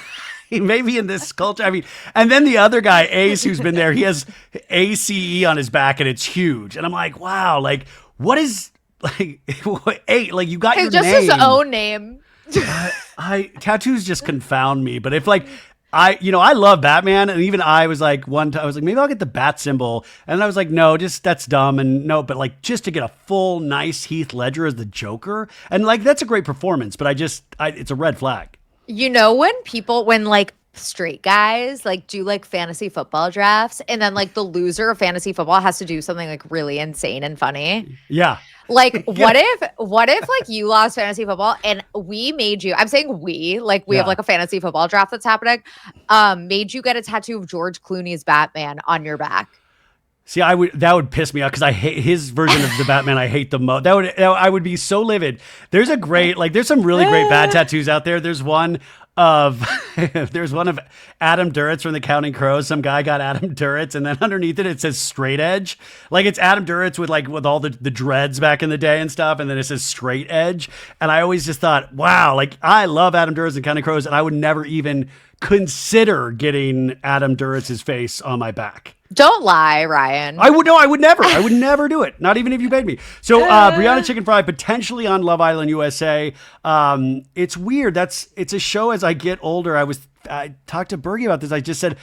maybe in this culture. I mean, and then the other guy, Ace, who's been there, he has ACE on his back and it's huge. And I'm like, wow, like, what is like, like you got your just name. His own name. Tattoos just confound me. But if like, I love Batman, and even I was like, one time I was like, maybe I'll get the bat symbol, and I was like, no, just that's dumb, and no, but like just to get a full nice Heath Ledger as the Joker, and like that's a great performance, but it's a red flag. You know, when like straight guys like do like fantasy football drafts, and then like the loser of fantasy football has to do something like really insane and funny. Yeah. Like, what if like you lost fantasy football and we made you, I'm saying we have like a fantasy football draft that's happening, made you get a tattoo of George Clooney's Batman on your back. See, that would piss me off because I hate his version of the Batman. I hate the most. I would be so livid. There's some really great bad tattoos out there. There's one of Adam Duritz from The Counting Crows. Some guy got Adam Duritz, and then underneath it says straight edge. Like it's Adam Duritz with all the dreads back in the day and stuff, and then it says straight edge. And I always just thought, wow, like I love Adam Duritz and Counting Crows, and I would never even consider getting Adam Duritz's face on my back. Don't lie, Ryan. I would never do it. Not even if you paid me. So Brianna Chicken Fry potentially on Love Island USA. It's weird. It's a show as I get older. I talked to Bergie about this. I just said,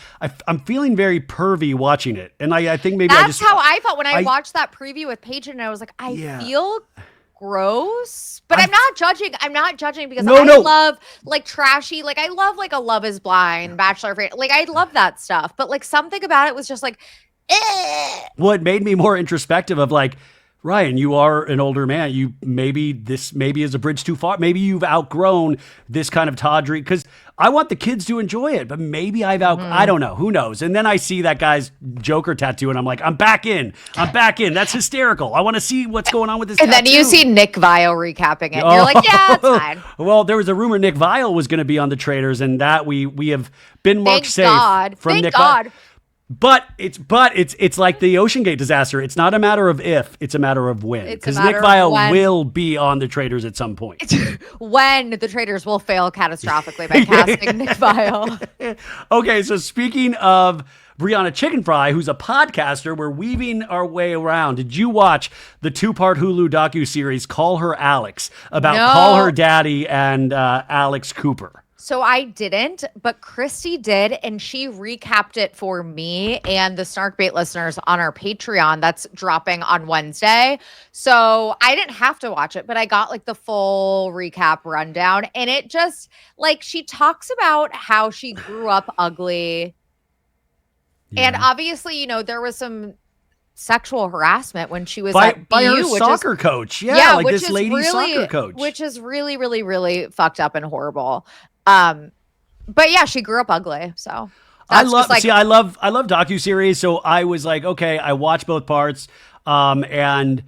I'm feeling very pervy watching it. And I think maybe that's how I felt when I watched that preview with Paige, and I was like, I feel gross, but I'm not judging because I love like trashy, like I love like a Love is Blind, Bachelor, like I love that stuff, but like something about it was just like, Well, it made me more introspective of like, Ryan, you are an older man. This is a bridge too far. Maybe you've outgrown this kind of tawdry, because I want the kids to enjoy it, but maybe I don't know. Who knows? And then I see that guy's Joker tattoo and I'm like, I'm back in. That's hysterical. I want to see what's going on with this and tattoo. Then you see Nick Viall recapping it. And you're like, yeah, it's fine. Well, there was a rumor Nick Viall was going to be on the Traitors, and that we have been marked safe from Nick Viall. But it's like the OceanGate disaster. It's not a matter of if, it's a matter of when. Because Nick Viall will be on the Traitors at some point. When the Traitors will fail catastrophically by casting Nick Viall. Okay, so speaking of Brianna Chicken Fry, who's a podcaster, we're weaving our way around. Did you watch the 2-part Hulu docuseries Call Her Alex about Call Her Daddy and Alex Cooper? So I didn't, but Christy did, and she recapped it for me and the Snarkbait listeners on our Patreon that's dropping on Wednesday. So I didn't have to watch it, but I got like the full recap rundown, and it just like she talks about how she grew up ugly. Yeah. And obviously, you know, there was some sexual harassment when she was by BU, her soccer coach. Yeah, like this lady soccer coach. Which is really, really, really fucked up and horrible. But yeah, she grew up ugly. So I love docuseries. So I was like, okay, I watched both parts. And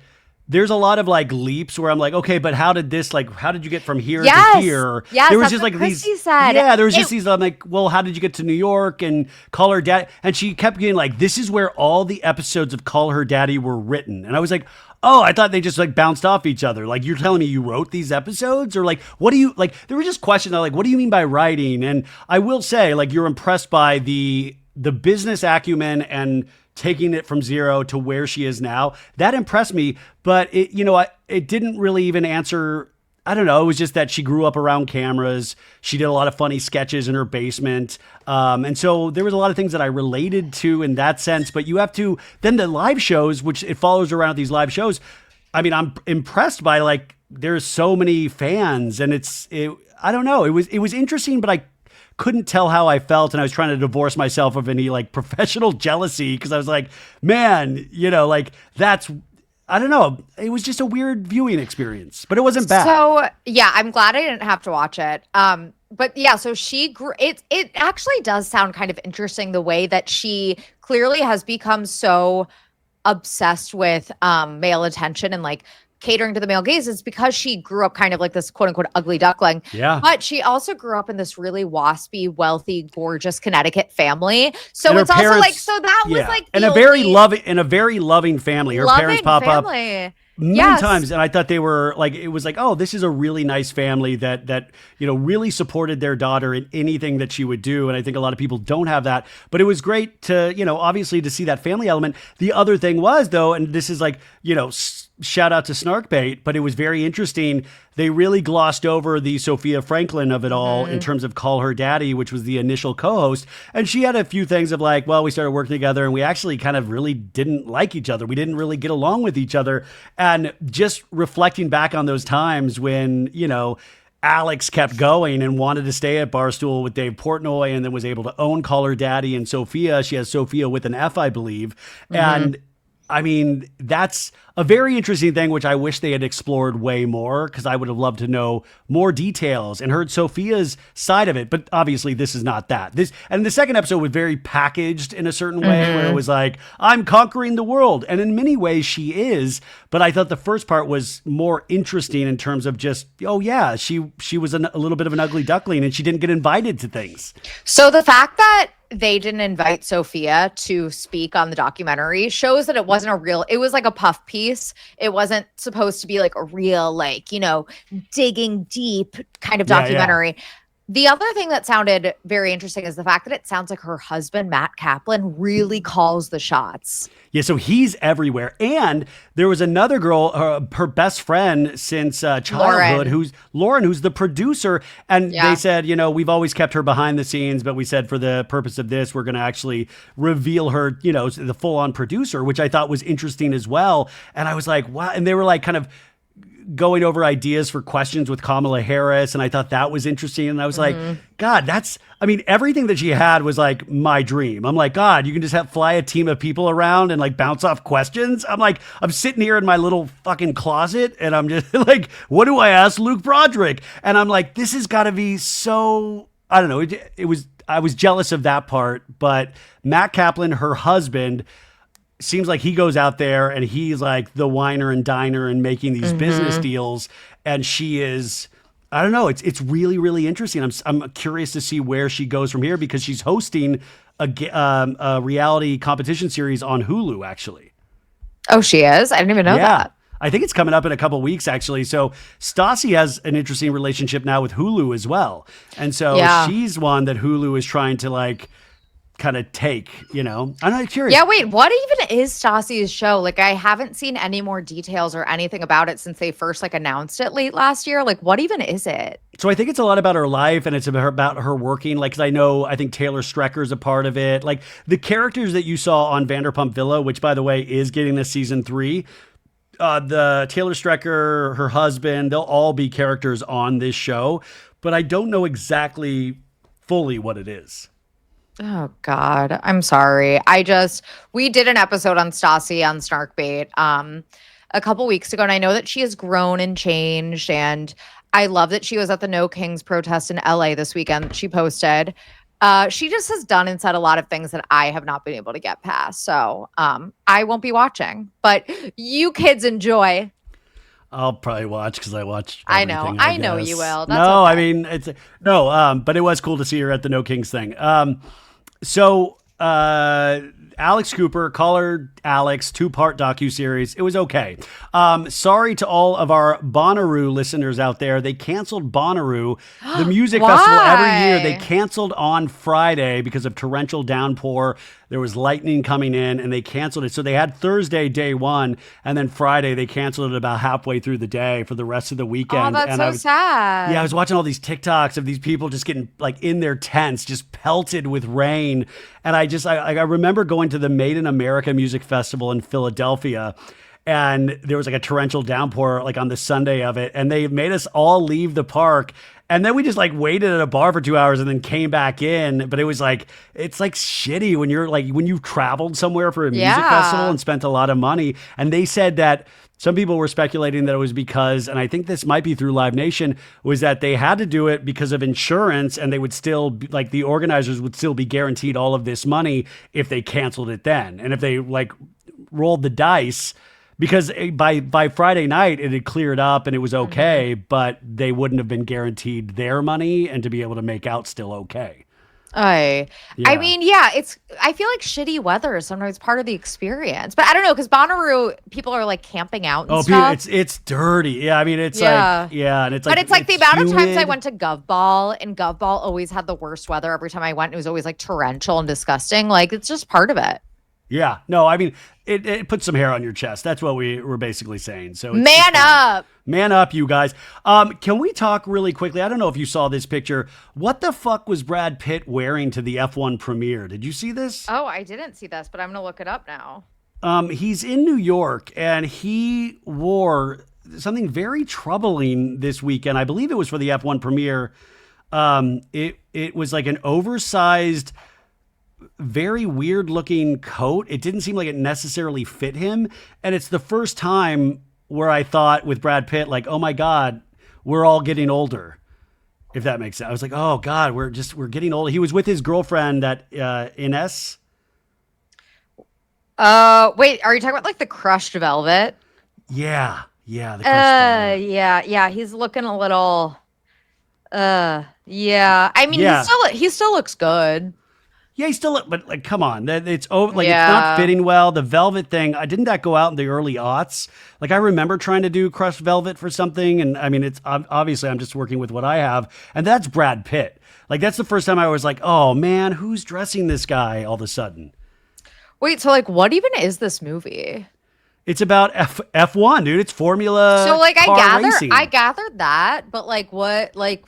there's a lot of like leaps where I'm like, okay, but how did you get from here to Yes. here? Yes, There was that's just what like Christy these, said. yeah, there was just these, I'm like, well, how did you get to New York and Call Her Daddy? And she kept getting like, this is where all the episodes of Call Her Daddy were written. And I was like, oh, I thought they just like bounced off each other. Like, you're telling me you wrote these episodes? Or like, what do you, like, there were just questions like, what do you mean by writing? And I will say, like, you're impressed by the business acumen and taking it from zero to where she is now. That impressed me, but it didn't really even answer. I don't know. It was just that she grew up around cameras. She did a lot of funny sketches in her basement. And so there was a lot of things that I related to in that sense, but you have to, then the live shows, which it follows around these live shows. I mean, I'm impressed by like, there's so many fans and I don't know. It was interesting, but I couldn't tell how I felt, and I was trying to divorce myself of any like professional jealousy because I was like, man, like that's, I don't know. It was just a weird viewing experience, but it wasn't bad. So yeah, I'm glad I didn't have to watch it. But yeah, so she grew. It actually does sound kind of interesting the way that she clearly has become so obsessed with male attention and like catering to the male gaze. Is because she grew up kind of like this quote unquote ugly duckling. Yeah. But she also grew up in this really waspy, wealthy, gorgeous Connecticut family. So And her it's also like, parents- so that was yeah. like and the a very only loving family. Her parents loving pop up family. many Yes. times, and I thought they were like, it was like, oh, this is a really nice family that really supported their daughter in anything that she would do. And I think a lot of people don't have that, but it was great to obviously to see that family element. The other thing was though, and this is like shout out to Snarkbait, but it was very interesting. They really glossed over the Sophia Franklin of it all in terms of Call Her Daddy, which was the initial co-host. And she had a few things of like, well, we started working together and we actually kind of really didn't like each other. We didn't really get along with each other. And just reflecting back on those times when, Alex kept going and wanted to stay at Barstool with Dave Portnoy and then was able to own Call Her Daddy and Sophia. She has Sophia with an F, I believe. And I mean, that's a very interesting thing, which I wish they had explored way more because I would have loved to know more details and heard Sophia's side of it. But obviously, this is not that. And the second episode was very packaged in a certain way where it was like, I'm conquering the world. And in many ways, she is. But I thought the first part was more interesting in terms of just, oh, yeah, she was a little bit of an ugly duckling and she didn't get invited to things. So the fact that they didn't invite Sophia to speak on the documentary shows that it was like a puff piece. It wasn't supposed to be like a real, like, digging deep kind of documentary. The other thing that sounded very interesting is the fact that it sounds like her husband, Matt Kaplan, really calls the shots. Yeah, so he's everywhere. And there was another girl, her best friend since childhood, who's Lauren, who's the producer. And they said, we've always kept her behind the scenes, but we said for the purpose of this, we're going to actually reveal her, the full-on producer, which I thought was interesting as well. And I was like, wow. And they were like kind of going over ideas for questions with Kamala Harris. And I thought that was interesting. And I was like, God, everything that she had was like my dream. I'm like, God, you can just fly a team of people around and like bounce off questions. I'm like, I'm sitting here in my little fucking closet and I'm just like, what do I ask Luke Broderick? And I'm like, this has got to be so, I don't know. I was jealous of that part, but Matt Kaplan, her husband, seems like he goes out there and he's like the winer and diner and making these business deals. And she is, I don't know. It's really, really interesting. I'm curious to see where she goes from here because she's hosting a reality competition series on Hulu, actually. Oh, she is? I didn't even know that. I think it's coming up in a couple weeks, actually. So Stassi has an interesting relationship now with Hulu as well. And so she's one that Hulu is trying to like kind of take, I'm not curious. Yeah, wait, what even is Stassi's show? Like, I haven't seen any more details or anything about it since they first like announced it late last year. Like, what even is it? So I think it's a lot about her life and it's about her working. Like, 'cause I think Taylor Strecker's a part of it. Like the characters that you saw on Vanderpump Villa, which by the way is getting a season 3, the Taylor Strecker, her husband, they'll all be characters on this show, but I don't know exactly fully what it is. Oh God, I'm sorry. We did an episode on Stassi on Snarkbait a couple weeks ago, and I know that she has grown and changed, and I love that she was at the No Kings protest in LA this weekend. She posted. She just has done and said a lot of things that I have not been able to get past. So I won't be watching, but you kids enjoy. I'll probably watch because I watch I everything, know. I I know you guess. will. That's No, I okay. mean it's no, but it was cool to see her at the No Kings thing. So Alex Cooper, Call Her Alex, 2-part docuseries. It was okay. Sorry to all of our Bonnaroo listeners out there. They canceled Bonnaroo, the music festival every year. They Why? canceled on Friday because of torrential downpour. There was lightning coming in and they canceled it. So they had Thursday, day one, and then Friday they canceled it about halfway through the day for the rest of the Oh, weekend. that's And so I sad. was watching all these TikToks of these people just getting like in their tents, just pelted with rain. And I remember going to the Made in America Music Festival in Philadelphia, and there was like a torrential downpour like on the Sunday of it, and they made us all leave the park. And then we just like waited at a bar for 2 hours and then came back in. But it was like, it's like shitty when you're like, when you've traveled somewhere for a music festival Yeah. and spent a lot of money. And they said that some people were speculating that it was because, and I think this might be through Live Nation, was that they had to do it because of insurance and they would still, like the organizers would still be guaranteed all of this money if they canceled it then. And if they like rolled the dice, because by Friday night it had cleared up and it was Mhm. okay, but they wouldn't have been guaranteed their money and to be able to make out still okay. I Yeah. mean, yeah, I feel like shitty weather is sometimes part of the experience. But I don't know, because Bonnaroo, people are like camping out and Oh, stuff. it's dirty. Yeah, I mean it's like Yeah. yeah, and it's But like it's like the it's amount of times I humid. went to Gov Ball, and Gov Ball always had the worst weather every time I went. It was always like torrential and disgusting. Like it's just part of it. Yeah, no, I mean it puts some hair on your chest. That's what we were basically saying. So it's Man fine. up. Man up, you guys. Can we talk really quickly? I don't know if you saw this picture. What the fuck was Brad Pitt wearing to the F1 premiere? Did you see this? Oh, I didn't see this, but I'm gonna look it up now. He's in New York and he wore something very troubling this weekend. I believe it was for the F1 premiere. It was like an oversized, very weird looking coat. It didn't seem like it necessarily fit him. And it's the first time where I thought with Brad Pitt, like, oh my God, we're all getting older. If that makes sense. I was like, oh God, we're getting older. He was with his girlfriend at Ines. Wait, are you talking about like the crushed velvet? Yeah. Yeah. The crushed Yeah. He's looking a little. Yeah. I mean, Yeah. he still looks good. Yeah, he's still, but like, come on, it's over. Like, it's not Yeah. fitting well. The velvet thing, didn't that go out in the early aughts? Like, I remember trying to do crushed velvet for something, and I mean, it's obviously I'm just working with what I have, and that's Brad Pitt. Like, that's the first time I was like, oh man, who's dressing this guy all of a sudden? Wait, so like, what even is this movie? It's about F1, dude. It's Formula So like, car racing. I gathered that, but like, what, like,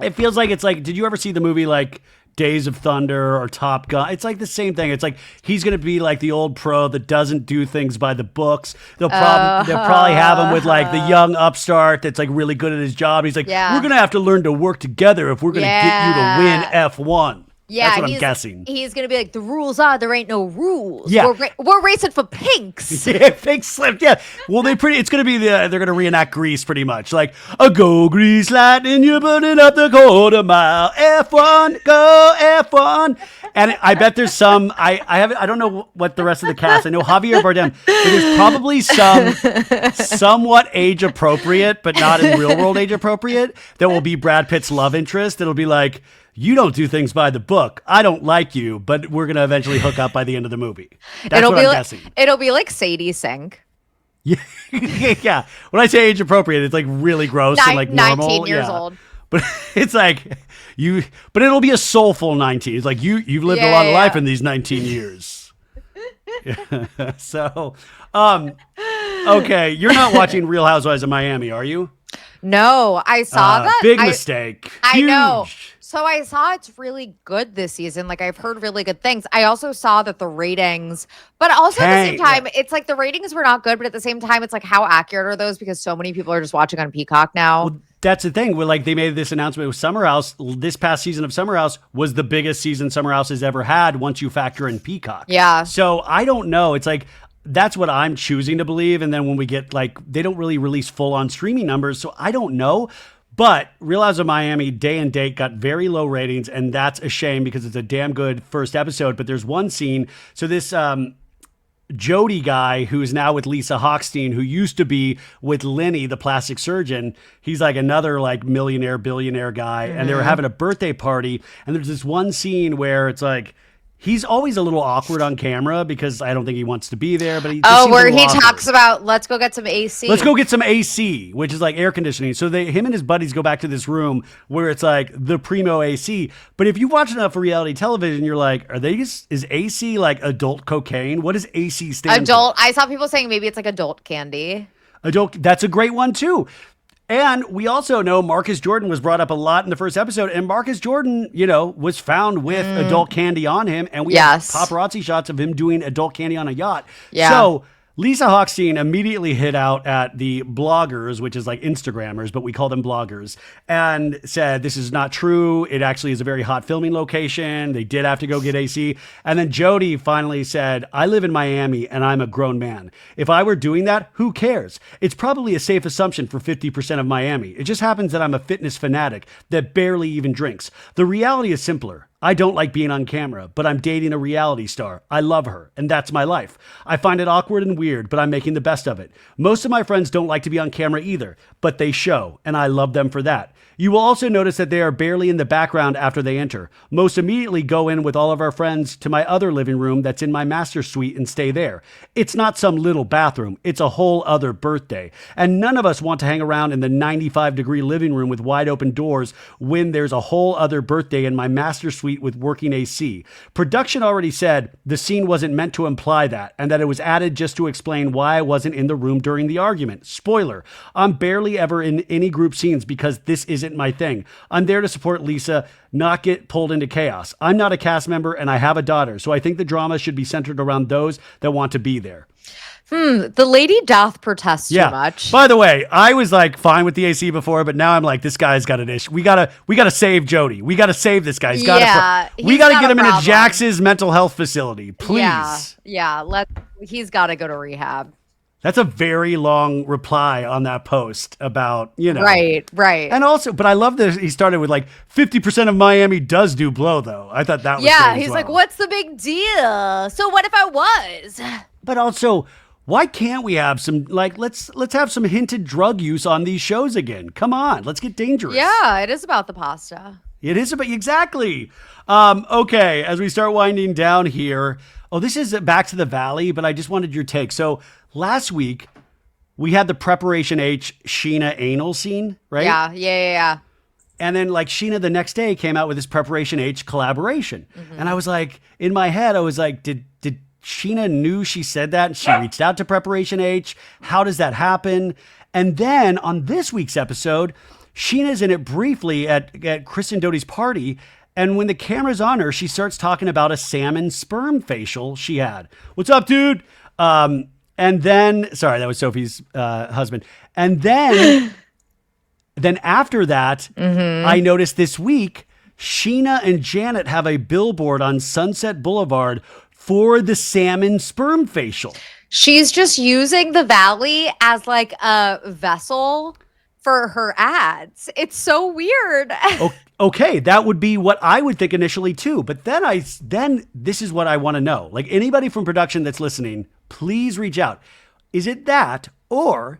It feels like it's like, did you ever see the movie like Days of Thunder or Top Gun? It's like the same thing. It's like he's going to be like the old pro that doesn't do things by the books. They'll probably have him with like the young upstart that's like really good at his job. He's like, Yeah. we're going to have to learn to work together if we're going to get you to win Yeah. F1. yeah, That's what I'm guessing. He's gonna be like, the rules are there ain't no rules. Yeah. We're racing for pinks. Yeah, fake slipped. Yeah. Well, it's going to be they're going to reenact Grease pretty much. Like, a go Grease lightning, you're burning up the quarter mile. F1, go F1. And I bet there's some, I don't know what the rest of the cast, I know Javier Bardem, but there's probably some somewhat age appropriate, but not in real world age appropriate, that will be Brad Pitt's love interest. It'll be like, you don't do things by the book. I don't like you, but we're going to eventually hook up by the end of the movie. That's what I'm guessing. It'll be like Sadie Sink. Yeah, yeah. When I say age appropriate, it's like really gross and like normal. 19 years Yeah. old. But it's like but it'll be a soulful 19. It's like you've lived a Yeah, lot of life yeah. in these 19 years. So, okay, you're not watching Real Housewives of Miami, are you? No, I saw that. Big mistake. I know. Huge. So I saw it's really good this season. Like I've heard really good things. I also saw that the ratings, but also at the same Tank. time, it's like the ratings were not good, but at the same time, it's like how accurate are those? Because so many people are just watching on Peacock now. Well, that's the thing. Like they made this announcement with Summer House. This past season of Summer House was the biggest season Summer House has ever had once you factor in Peacock. Yeah. So I don't know. It's like that's what I'm choosing to believe. And then when we get like they don't really release full on streaming numbers, so I don't know. But Real Housewives of Miami day and date got very low ratings, and that's a shame because it's a damn good first episode. But there's one scene. So this Jody guy who's now with Lisa Hochstein, who used to be with Lenny, the plastic surgeon. He's like another like millionaire, billionaire guy. And they were having a birthday party. And there's this one scene where it's like, he's always a little awkward on camera because I don't think he wants to be there, but he just seems where a little he awkward. talks about, let's go get some AC. Let's go get some AC, which is like air conditioning. So him and his buddies go back to this room where it's like the primo AC. But if you watch enough reality television, you're like, is AC like adult cocaine? What does AC stand Adult. I saw people saying maybe it's like adult candy. for? Adult. That's a great one too. And we also know Marcus Jordan was brought up a lot in the first episode, and Marcus Jordan, was found with adult candy on him, and we have paparazzi shots of him doing adult candy on a yacht. Yeah. So Lisa Hochstein immediately hit out at the bloggers, which is like Instagrammers, but we call them bloggers, and said, this is not true. It actually is a very hot filming location. They did have to go get AC. And then Jody finally said, I live in Miami and I'm a grown man. If I were doing that, who cares? It's probably a safe assumption for 50% of Miami. It just happens that I'm a fitness fanatic that barely even drinks. The reality is simpler. I don't like being on camera, but I'm dating a reality star. I love her, and that's my life. I find it awkward and weird, but I'm making the best of it. Most of my friends don't like to be on camera either, but they show, and I love them for that. You will also notice that they are barely in the background after they enter. Most immediately go in with all of our friends to my other living room that's in my master suite and stay there. It's not some little bathroom. It's a whole other birthday. And none of us want to hang around in the 95-degree living room with wide open doors when there's a whole other birthday in my master suite with working AC. Production already said the scene wasn't meant to imply that, and that it was added just to explain why I wasn't in the room during the argument. Spoiler, I'm barely ever in any group scenes because this isn't my thing. I'm there to support Lisa, not get pulled into chaos. I'm not a cast member and I have a daughter, so I think the drama should be centered around those that want to be there. The lady doth protest too much. By the way, I was like fine with the AC before, but now I'm like, this guy's got an issue. We gotta save Jody. We gotta save this guy. We gotta get him into Jax's mental health facility, please. Yeah. He's got to go to rehab. That's a very long reply on that post about, Right. And also, but I love that he started with like 50% of Miami does do blow though. I thought that was great he's like, what's the big deal? So what if I was? But also, why can't we have some, like, let's have some hinted drug use on these shows again. Come on, let's get dangerous. Yeah, it is about the pasta. It is about, exactly. Okay, as we start winding down here. Oh, this is back to the Valley, but I just wanted your take. So last week, we had the Preparation H Sheena anal scene, right? Yeah. And then like Sheena the next day came out with this Preparation H collaboration. Mm-hmm. And I was like, in my head, I was like, did Sheena knew she said that and she reached out to Preparation H? How does that happen? And then on this week's episode, Sheena's in it briefly at Kristen Doute's party. And when the camera's on her, she starts talking about a salmon sperm facial she had. What's up, dude? And then, sorry, that was Sophie's husband. And then after that, I noticed this week, Sheena and Janet have a billboard on Sunset Boulevard for the salmon sperm facial. She's just using the Valley as like a vessel for her ads. It's so weird. Okay, that would be what I would think initially too. But then this is what I want to know. Like anybody from production that's listening, please reach out. Is it that, or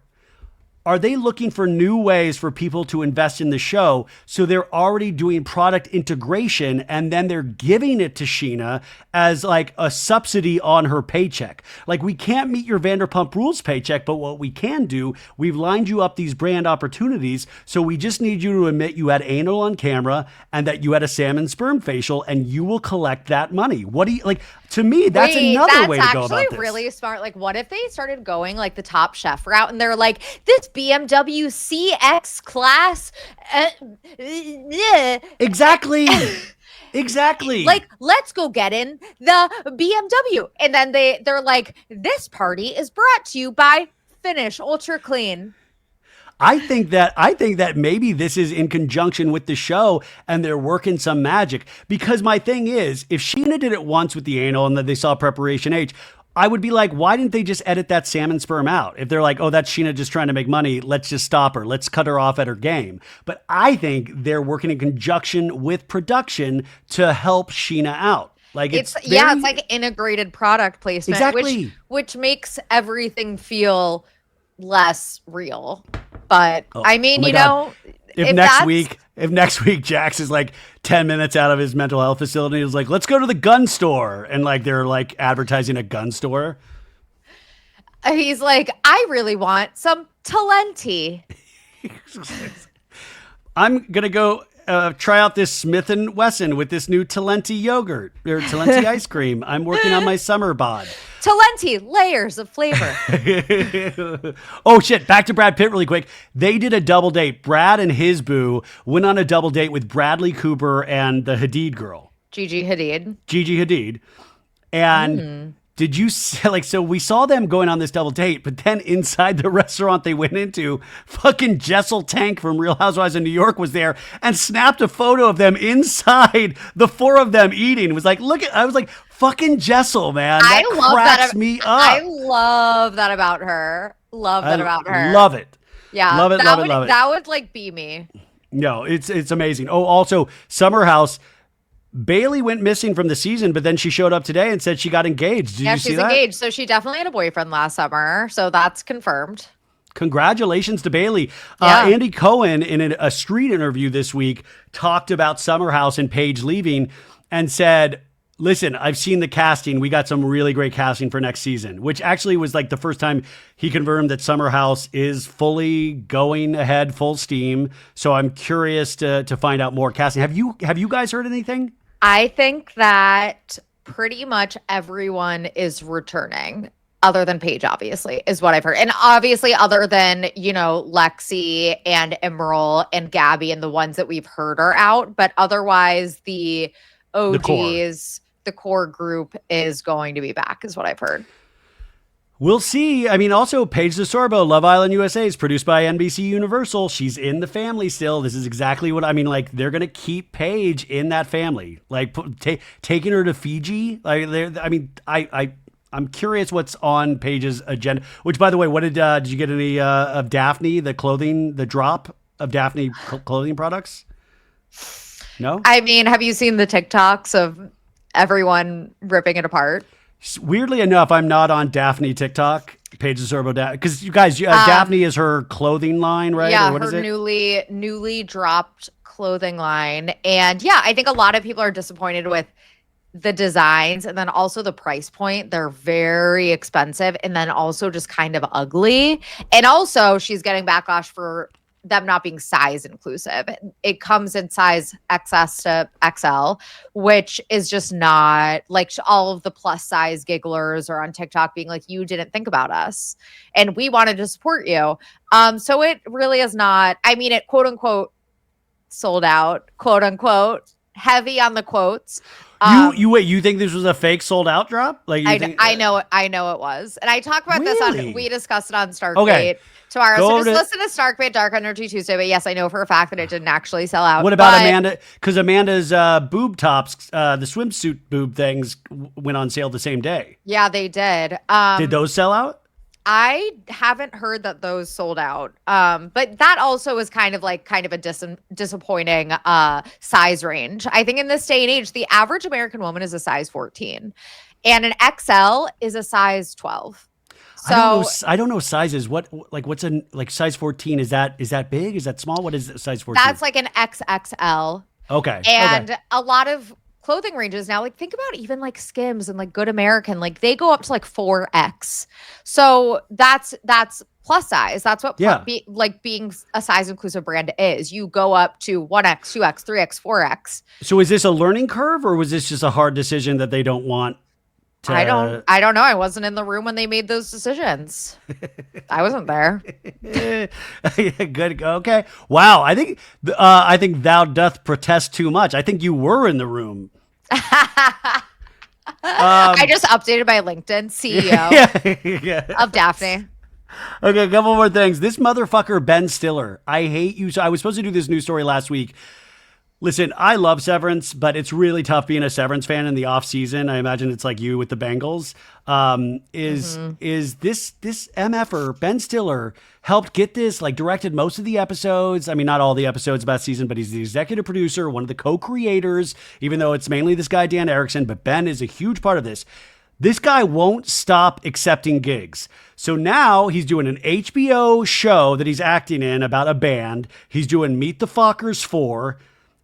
are they looking for new ways for people to invest in the show? So they're already doing product integration and then they're giving it to Sheena as like a subsidy on her paycheck. Like we can't meet your Vanderpump Rules paycheck, but what we can do, we've lined you up these brand opportunities. So we just need you to admit you had anal on camera and that you had a salmon sperm facial and you will collect that money. What do you like? To me, that's another way to go about this. That's actually really smart. Like, what if they started going like the Top Chef route and they're like, this BMW CX class. Exactly. Exactly. Like, let's go get in the BMW. And then they're like, this party is brought to you by Finish Ultra Clean. I think that maybe this is in conjunction with the show and they're working some magic, because my thing is, if Sheena did it once with the anal and then they saw Preparation H, I would be like, why didn't they just edit that salmon sperm out? If they're like, oh, that's Sheena just trying to make money, let's just stop her. Let's cut her off at her game. But I think they're working in conjunction with production to help Sheena out. Like It's very, it's like integrated product placement, exactly. which makes everything feel less real. But Oh, I oh mean, my God. if that's If next week Jax is like 10 minutes out of his mental health facility, he's like, let's go to the gun store. And like, they're like advertising a gun store. he's like, I really want some Talenti. I'm going to go try out this Smith & Wesson with this new Talenti yogurt or Talenti ice cream. I'm working on my summer bod. Talenti, layers of flavor. Oh shit, back to Brad Pitt really quick. They did a double date. Brad and his boo went on a double date with Bradley Cooper and the Hadid girl. Gigi Hadid. Gigi Hadid. And did you see, like, so we saw them going on this double date, but then inside the restaurant they went into, fucking Jessel Tank from Real Housewives of New York was there and snapped a photo of them inside, the four of them eating. It was like, look at, I was like, fucking Jessel, man. That cracks me up. I love that about her. Love that about her. Love it. Yeah. Love it, love it, love it. That would like be me. No, it's amazing. Oh, also, Summer House. Bailey went missing from the season, but then she showed up today and said she got engaged. Did you see that? She's engaged. So she definitely had a boyfriend last summer. So that's confirmed. Congratulations to Bailey. Yeah. Andy Cohen, in a street interview this week, talked about Summer House and Paige leaving and said, listen, I've seen the casting. We got some really great casting for next season, which actually was like the first time he confirmed that Summer House is fully going ahead, full steam. So I'm curious to find out more casting. Have you guys heard anything? I think that pretty much everyone is returning, other than Paige, obviously, is what I've heard. And obviously, other than, Lexi and Emerald and Gabby and the ones that we've heard are out. But otherwise, the OGs, the core group is going to be back, is what I've heard. We'll see. I mean, also, Paige DeSorbo, Love Island USA is produced by NBC Universal. She's in the family still. This is exactly what I mean. Like, they're going to keep Paige in that family. Like, taking her to Fiji. Like, I'm curious what's on Paige's agenda. Which, by the way, what did you get any of Daphne, the drop of Daphne clothing products? No? I mean, have you seen the TikToks of everyone ripping it apart? Weirdly enough, I'm not on Daphne TikTok. Paige DeSorbo, because you guys, Daphne is her clothing line, right? Yeah, or what her is it? newly dropped clothing line, and yeah, I think a lot of people are disappointed with the designs, and then also the price point. They're very expensive, and then also just kind of ugly. And also, she's getting backlash for them not being size inclusive. It comes in size XS to XL, which is just not like all of the plus size gigglers are on TikTok being like, you didn't think about us and we wanted to support you. So it really is not, I mean, it quote unquote sold out, quote unquote, heavy on the quotes. You think this was a fake sold out drop? Like I know it was. And I talked about Really? we discussed it on Starkbait. Okay. Tomorrow. Go So over just listen to Starkbait Dark Energy Tuesday. But yes, I know for a fact that it didn't actually sell out. What about Amanda? Because Amanda's boob tops, the swimsuit boob things went on sale the same day. Yeah, they did. Did those sell out? I haven't heard that those sold out. But that also is kind of a disappointing size range. I think in this day and age, the average American woman is a size 14 and an XL is a size 12. So I don't know sizes. What's size 14? Is that big? Is that small? What is size 14? that's like an XXL. Okay. And a lot of clothing ranges now, like think about even like Skims and like Good American, like they go up to like 4X. So that's plus size. That's what being a size inclusive brand is. You go up to 1X, 2X, 3X, 4X. So is this a learning curve or was this just a hard decision that they don't want to... I don't know. I wasn't in the room when they made those decisions. I wasn't there. Good. Okay. Wow. I think thou doth protest too much. I think you were in the room. I just updated my LinkedIn CEO of Daphne. Okay, a couple more things. This motherfucker, Ben Stiller. I hate you. So I was supposed to do this news story last week. Listen, I love Severance, but it's really tough being a Severance fan in the off season. I imagine it's like you with the Bengals. Is this MFer Ben Stiller helped get this, like directed most of the episodes? I mean, not all the episodes of that season, but he's the executive producer, one of the co-creators, even though it's mainly this guy, Dan Erickson, but Ben is a huge part of this. This guy won't stop accepting gigs. So now he's doing an HBO show that he's acting in about a band. He's doing Meet the Fockers 4.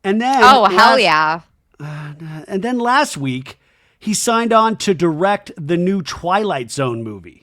And then hell yeah. And then last week, he signed on to direct the new Twilight Zone movie.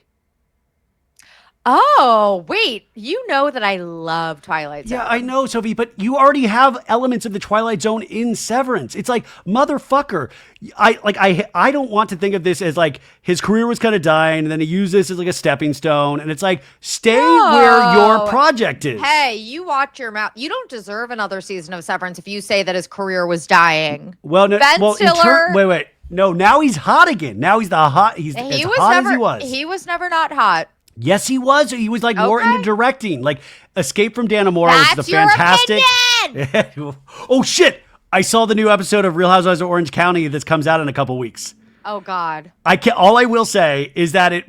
Oh, wait. You know that I love Twilight Zone. Yeah, I know, Sophie, but you already have elements of the Twilight Zone in Severance. It's like, motherfucker. I don't want to think of this as like his career was kind of dying, and then he used this as like a stepping stone. And it's like, stay where your project is. Hey, you watch your mouth. You don't deserve another season of Severance if you say that his career was dying. Well, no, Ben Stiller. Wait. No, now he's hot again. Now he's the hot. He's as hot as he was. He was never not hot. Yes, he was. He was like more into directing. Like Escape from Dannemora was the your fantastic. Opinion! Oh shit! I saw the new episode of Real Housewives of Orange County that comes out in a couple weeks. Oh God! All I will say is that it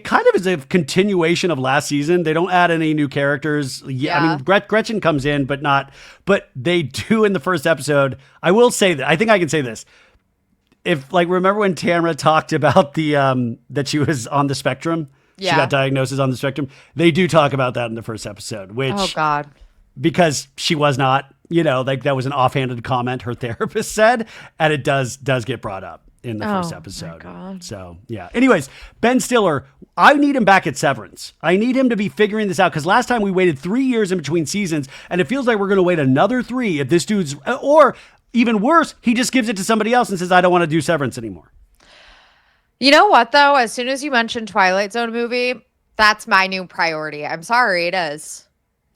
kind of is a continuation of last season. They don't add any new characters. Yeah. I mean, Gretchen comes in, but they do in the first episode. I will say that I think I can say this. If remember when Tamara talked about the that she was on the spectrum. Yeah. She got diagnosis on the spectrum. They do talk about that in the first episode, which, oh God, because she was not, that was an offhanded comment her therapist said, and it does get brought up in the first episode. My God. So yeah. Anyways, Ben Stiller, I need him back at Severance. I need him to be figuring this out because last time we waited 3 years in between seasons, and it feels like we're going to wait another 3 if this dude's, or even worse, he just gives it to somebody else and says, I don't want to do Severance anymore. You know what, though? As soon as you mentioned Twilight Zone movie, that's my new priority. I'm sorry, it is.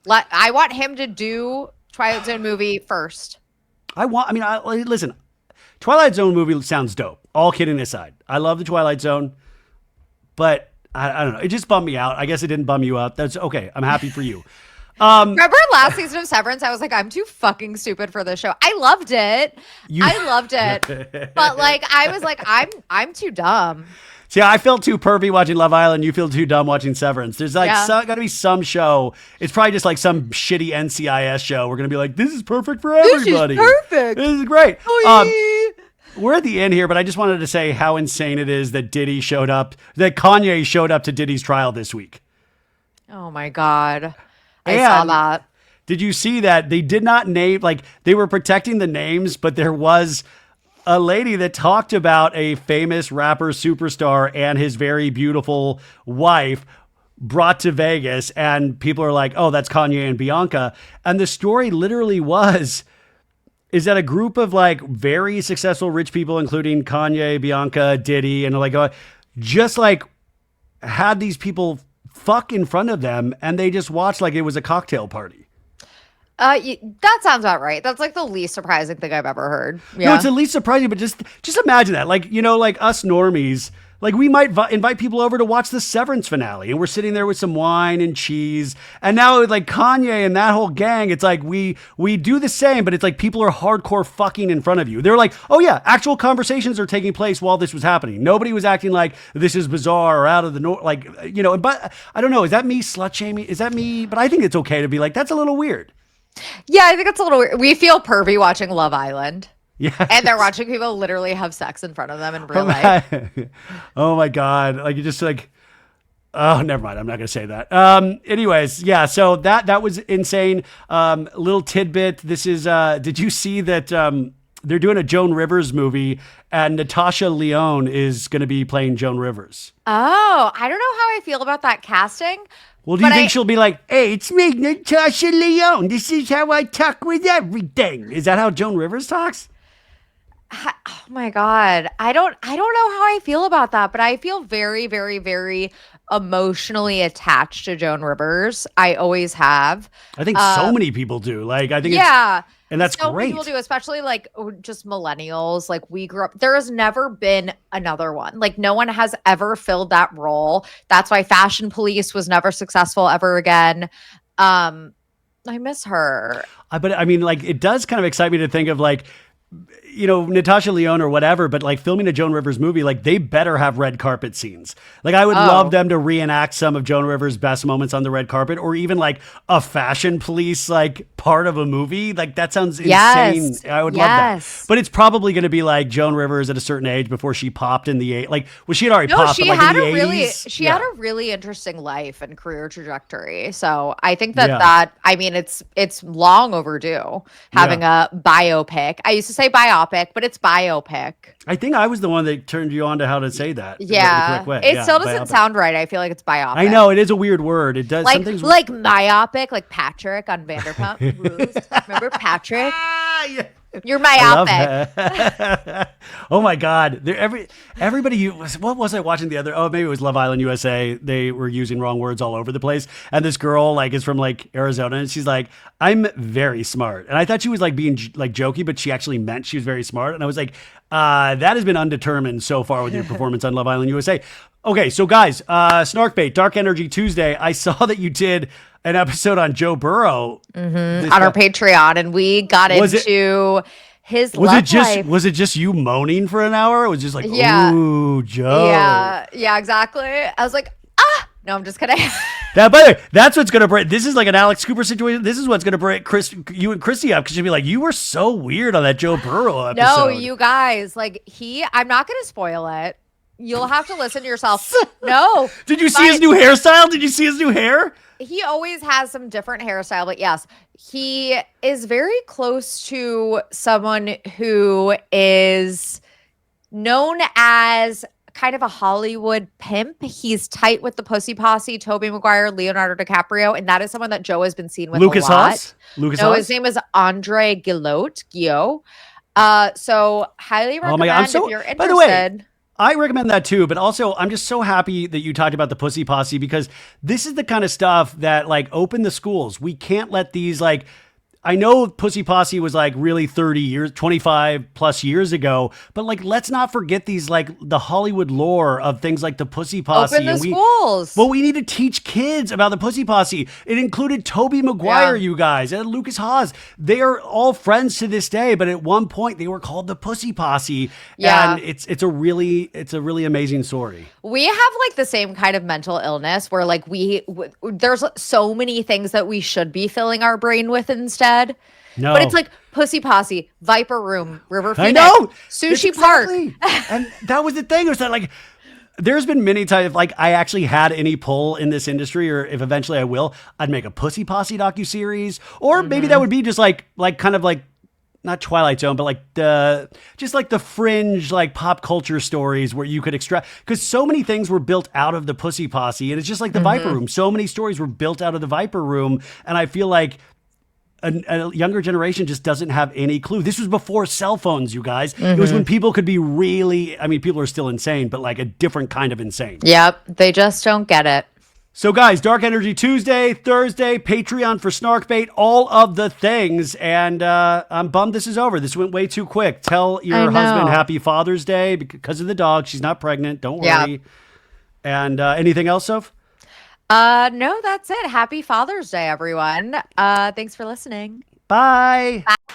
I want him to do Twilight Zone movie first. Listen, Twilight Zone movie sounds dope. All kidding aside. I love the Twilight Zone, but I don't know. It just bummed me out. I guess it didn't bum you out. That's okay. I'm happy for you. Remember last season of Severance? I was like, I'm too fucking stupid for this show. I loved it. But I was like, I'm too dumb. See, I felt too pervy watching Love Island. You feel too dumb watching Severance. There's got to be some show. It's probably just like some shitty NCIS show. We're going to be like, this is perfect for everybody. This is perfect. This is great. We're at the end here, but I just wanted to say how insane it is that Kanye showed up to Diddy's trial this week. Oh my God. I saw that. Did you see that they did not name, they were protecting the names, but there was a lady that talked about a famous rapper superstar and his very beautiful wife brought to Vegas, and people are like, oh, that's Kanye and Bianca. And the story literally is that a group of very successful rich people, including Kanye, Bianca, Diddy, and had these people fuck in front of them, and they just watched like it was a cocktail party. That sounds about right. That's the least surprising thing I've ever heard. Yeah. No, it's the least surprising, but just imagine that. Us normies, we might invite people over to watch the Severance finale, and we're sitting there with some wine and cheese. And now Kanye and that whole gang, it's we do the same, but it's people are hardcore fucking in front of you. They're like, oh yeah, actual conversations are taking place while this was happening. Nobody was acting like this is bizarre or out of the norm. But I don't know. Is that me slut shaming? Is that me? But I think it's okay to be that's a little weird. Yeah, I think it's a little weird. We feel pervy watching Love Island. Yeah. And they're watching people literally have sex in front of them in real life. Oh my God. You just oh, never mind. I'm not going to say that. Anyways, yeah. So that was insane. Little tidbit. This is, did you see that, they're doing a Joan Rivers movie and Natasha Lyonne is going to be playing Joan Rivers. Oh, I don't know how I feel about that casting. Well, do you think she'll be like, hey, it's me, Natasha Lyonne. This is how I talk with everything. Is that how Joan Rivers talks? Oh my God. I don't know how I feel about that, but I feel very, very, very emotionally attached to Joan Rivers. I always have. I think so many people do. I think and that's so great. Many people do, especially just millennials. We grew up. There has never been another one. No one has ever filled that role. That's why Fashion Police was never successful ever again. I miss her. But I mean, like, it does kind of excite me to think of like, Natasha Lyonne or whatever, but like filming a Joan Rivers movie, like they better have red carpet scenes. Like I would love them to reenact some of Joan Rivers' best moments on the red carpet, or even like a fashion police like part of a movie. Like that sounds insane. I would love that. But it's probably going to be like Joan Rivers at a certain age before she popped in the like. Well, she had already popped. She but like had in the a 80s, really she had a really interesting life and career trajectory. So I think that I mean it's long overdue having a biopic. I used to say biopic, but it's biopic. I think I was the one that turned you on to how to say that. Yeah. The correct way. It still doesn't sound right. I feel like it's biopic. I know. It is a weird word. It does. Like myopic, like Patrick on Vanderpump Rules. Remember Patrick? Yeah. You're myopic. Oh my God. Everybody, what was I watching the other? Oh, maybe it was Love Island USA. They were using wrong words all over the place. And this girl like is from like Arizona and she's like, I'm very smart. And I thought she was like being like jokey, but she actually meant she was very smart. And I was like, that has been undetermined so far with your performance on Love Island USA. Okay. So guys, Snarkbait, Dark Energy Tuesday. I saw that you did an episode on Joe Burrow on our Patreon, and we got into his love life. Was it just you moaning for an hour? It was just like, ooh, Joe. Yeah, exactly. I was like, no, I'm just kidding. By the way, that's what's gonna break. This is like an Alex Cooper situation. This is what's gonna break you and Christy up because she'll be like, you were so weird on that Joe Burrow episode. No, you guys, like I'm not gonna spoil it. You'll have to listen to yourself. No. Did you see his new hairstyle? Did you see his new hair? He always has some different hairstyle, but yes, he is very close to someone who is known as kind of a Hollywood pimp. He's tight with the Pussy Posse, Tobey Maguire, Leonardo DiCaprio, and that is someone that Joe has been seen with Lucas a lot. Haas? Lucas no, Haas? His name is Andre Guillot. So highly recommend my God, if you're interested. By the way, I recommend that too, but also I'm just so happy that you talked about the Pussy Posse because this is the kind of stuff that like open the schools. We can't let these like, I know Pussy Posse was like really 30 years, 25 plus years ago, but like, let's not forget these, like the Hollywood lore of things like the Pussy Posse. Open the schools. Well, we need to teach kids about the Pussy Posse. It included Tobey Maguire, you guys, and Lucas Haas. They are all friends to this day, but at one point they were called the Pussy Posse. Yeah. And it's a really amazing story. We have like the same kind of mental illness where like there's so many things that we should be filling our brain with instead. No. But it's like Pussy Posse, Viper Room, River Phoenix, I know. Sushi Park. And that was the thing. It was that like, there's been many times like I actually had any pull in this industry, or if eventually I will, I'd make a Pussy Posse docuseries, or maybe that would be just like kind of like, not Twilight Zone, but like just like the fringe, like pop culture stories where you could extract, because so many things were built out of the Pussy Posse, and it's just like the Viper Room. So many stories were built out of the Viper Room, and I feel like a younger generation just doesn't have any clue. This was before cell phones, you guys. It was when people could be really, I mean, people are still insane, but like a different kind of insane. Yep, they just don't get it. So guys, Dark Energy Tuesday, Thursday, Patreon for Snarkbait, all of the things. And I'm bummed this is over. This went way too quick. Tell your husband Happy Father's Day because of the dog. She's not pregnant. Don't worry. And anything else, Soph? No, that's it. Happy Father's Day, everyone. Thanks for listening. Bye. Bye.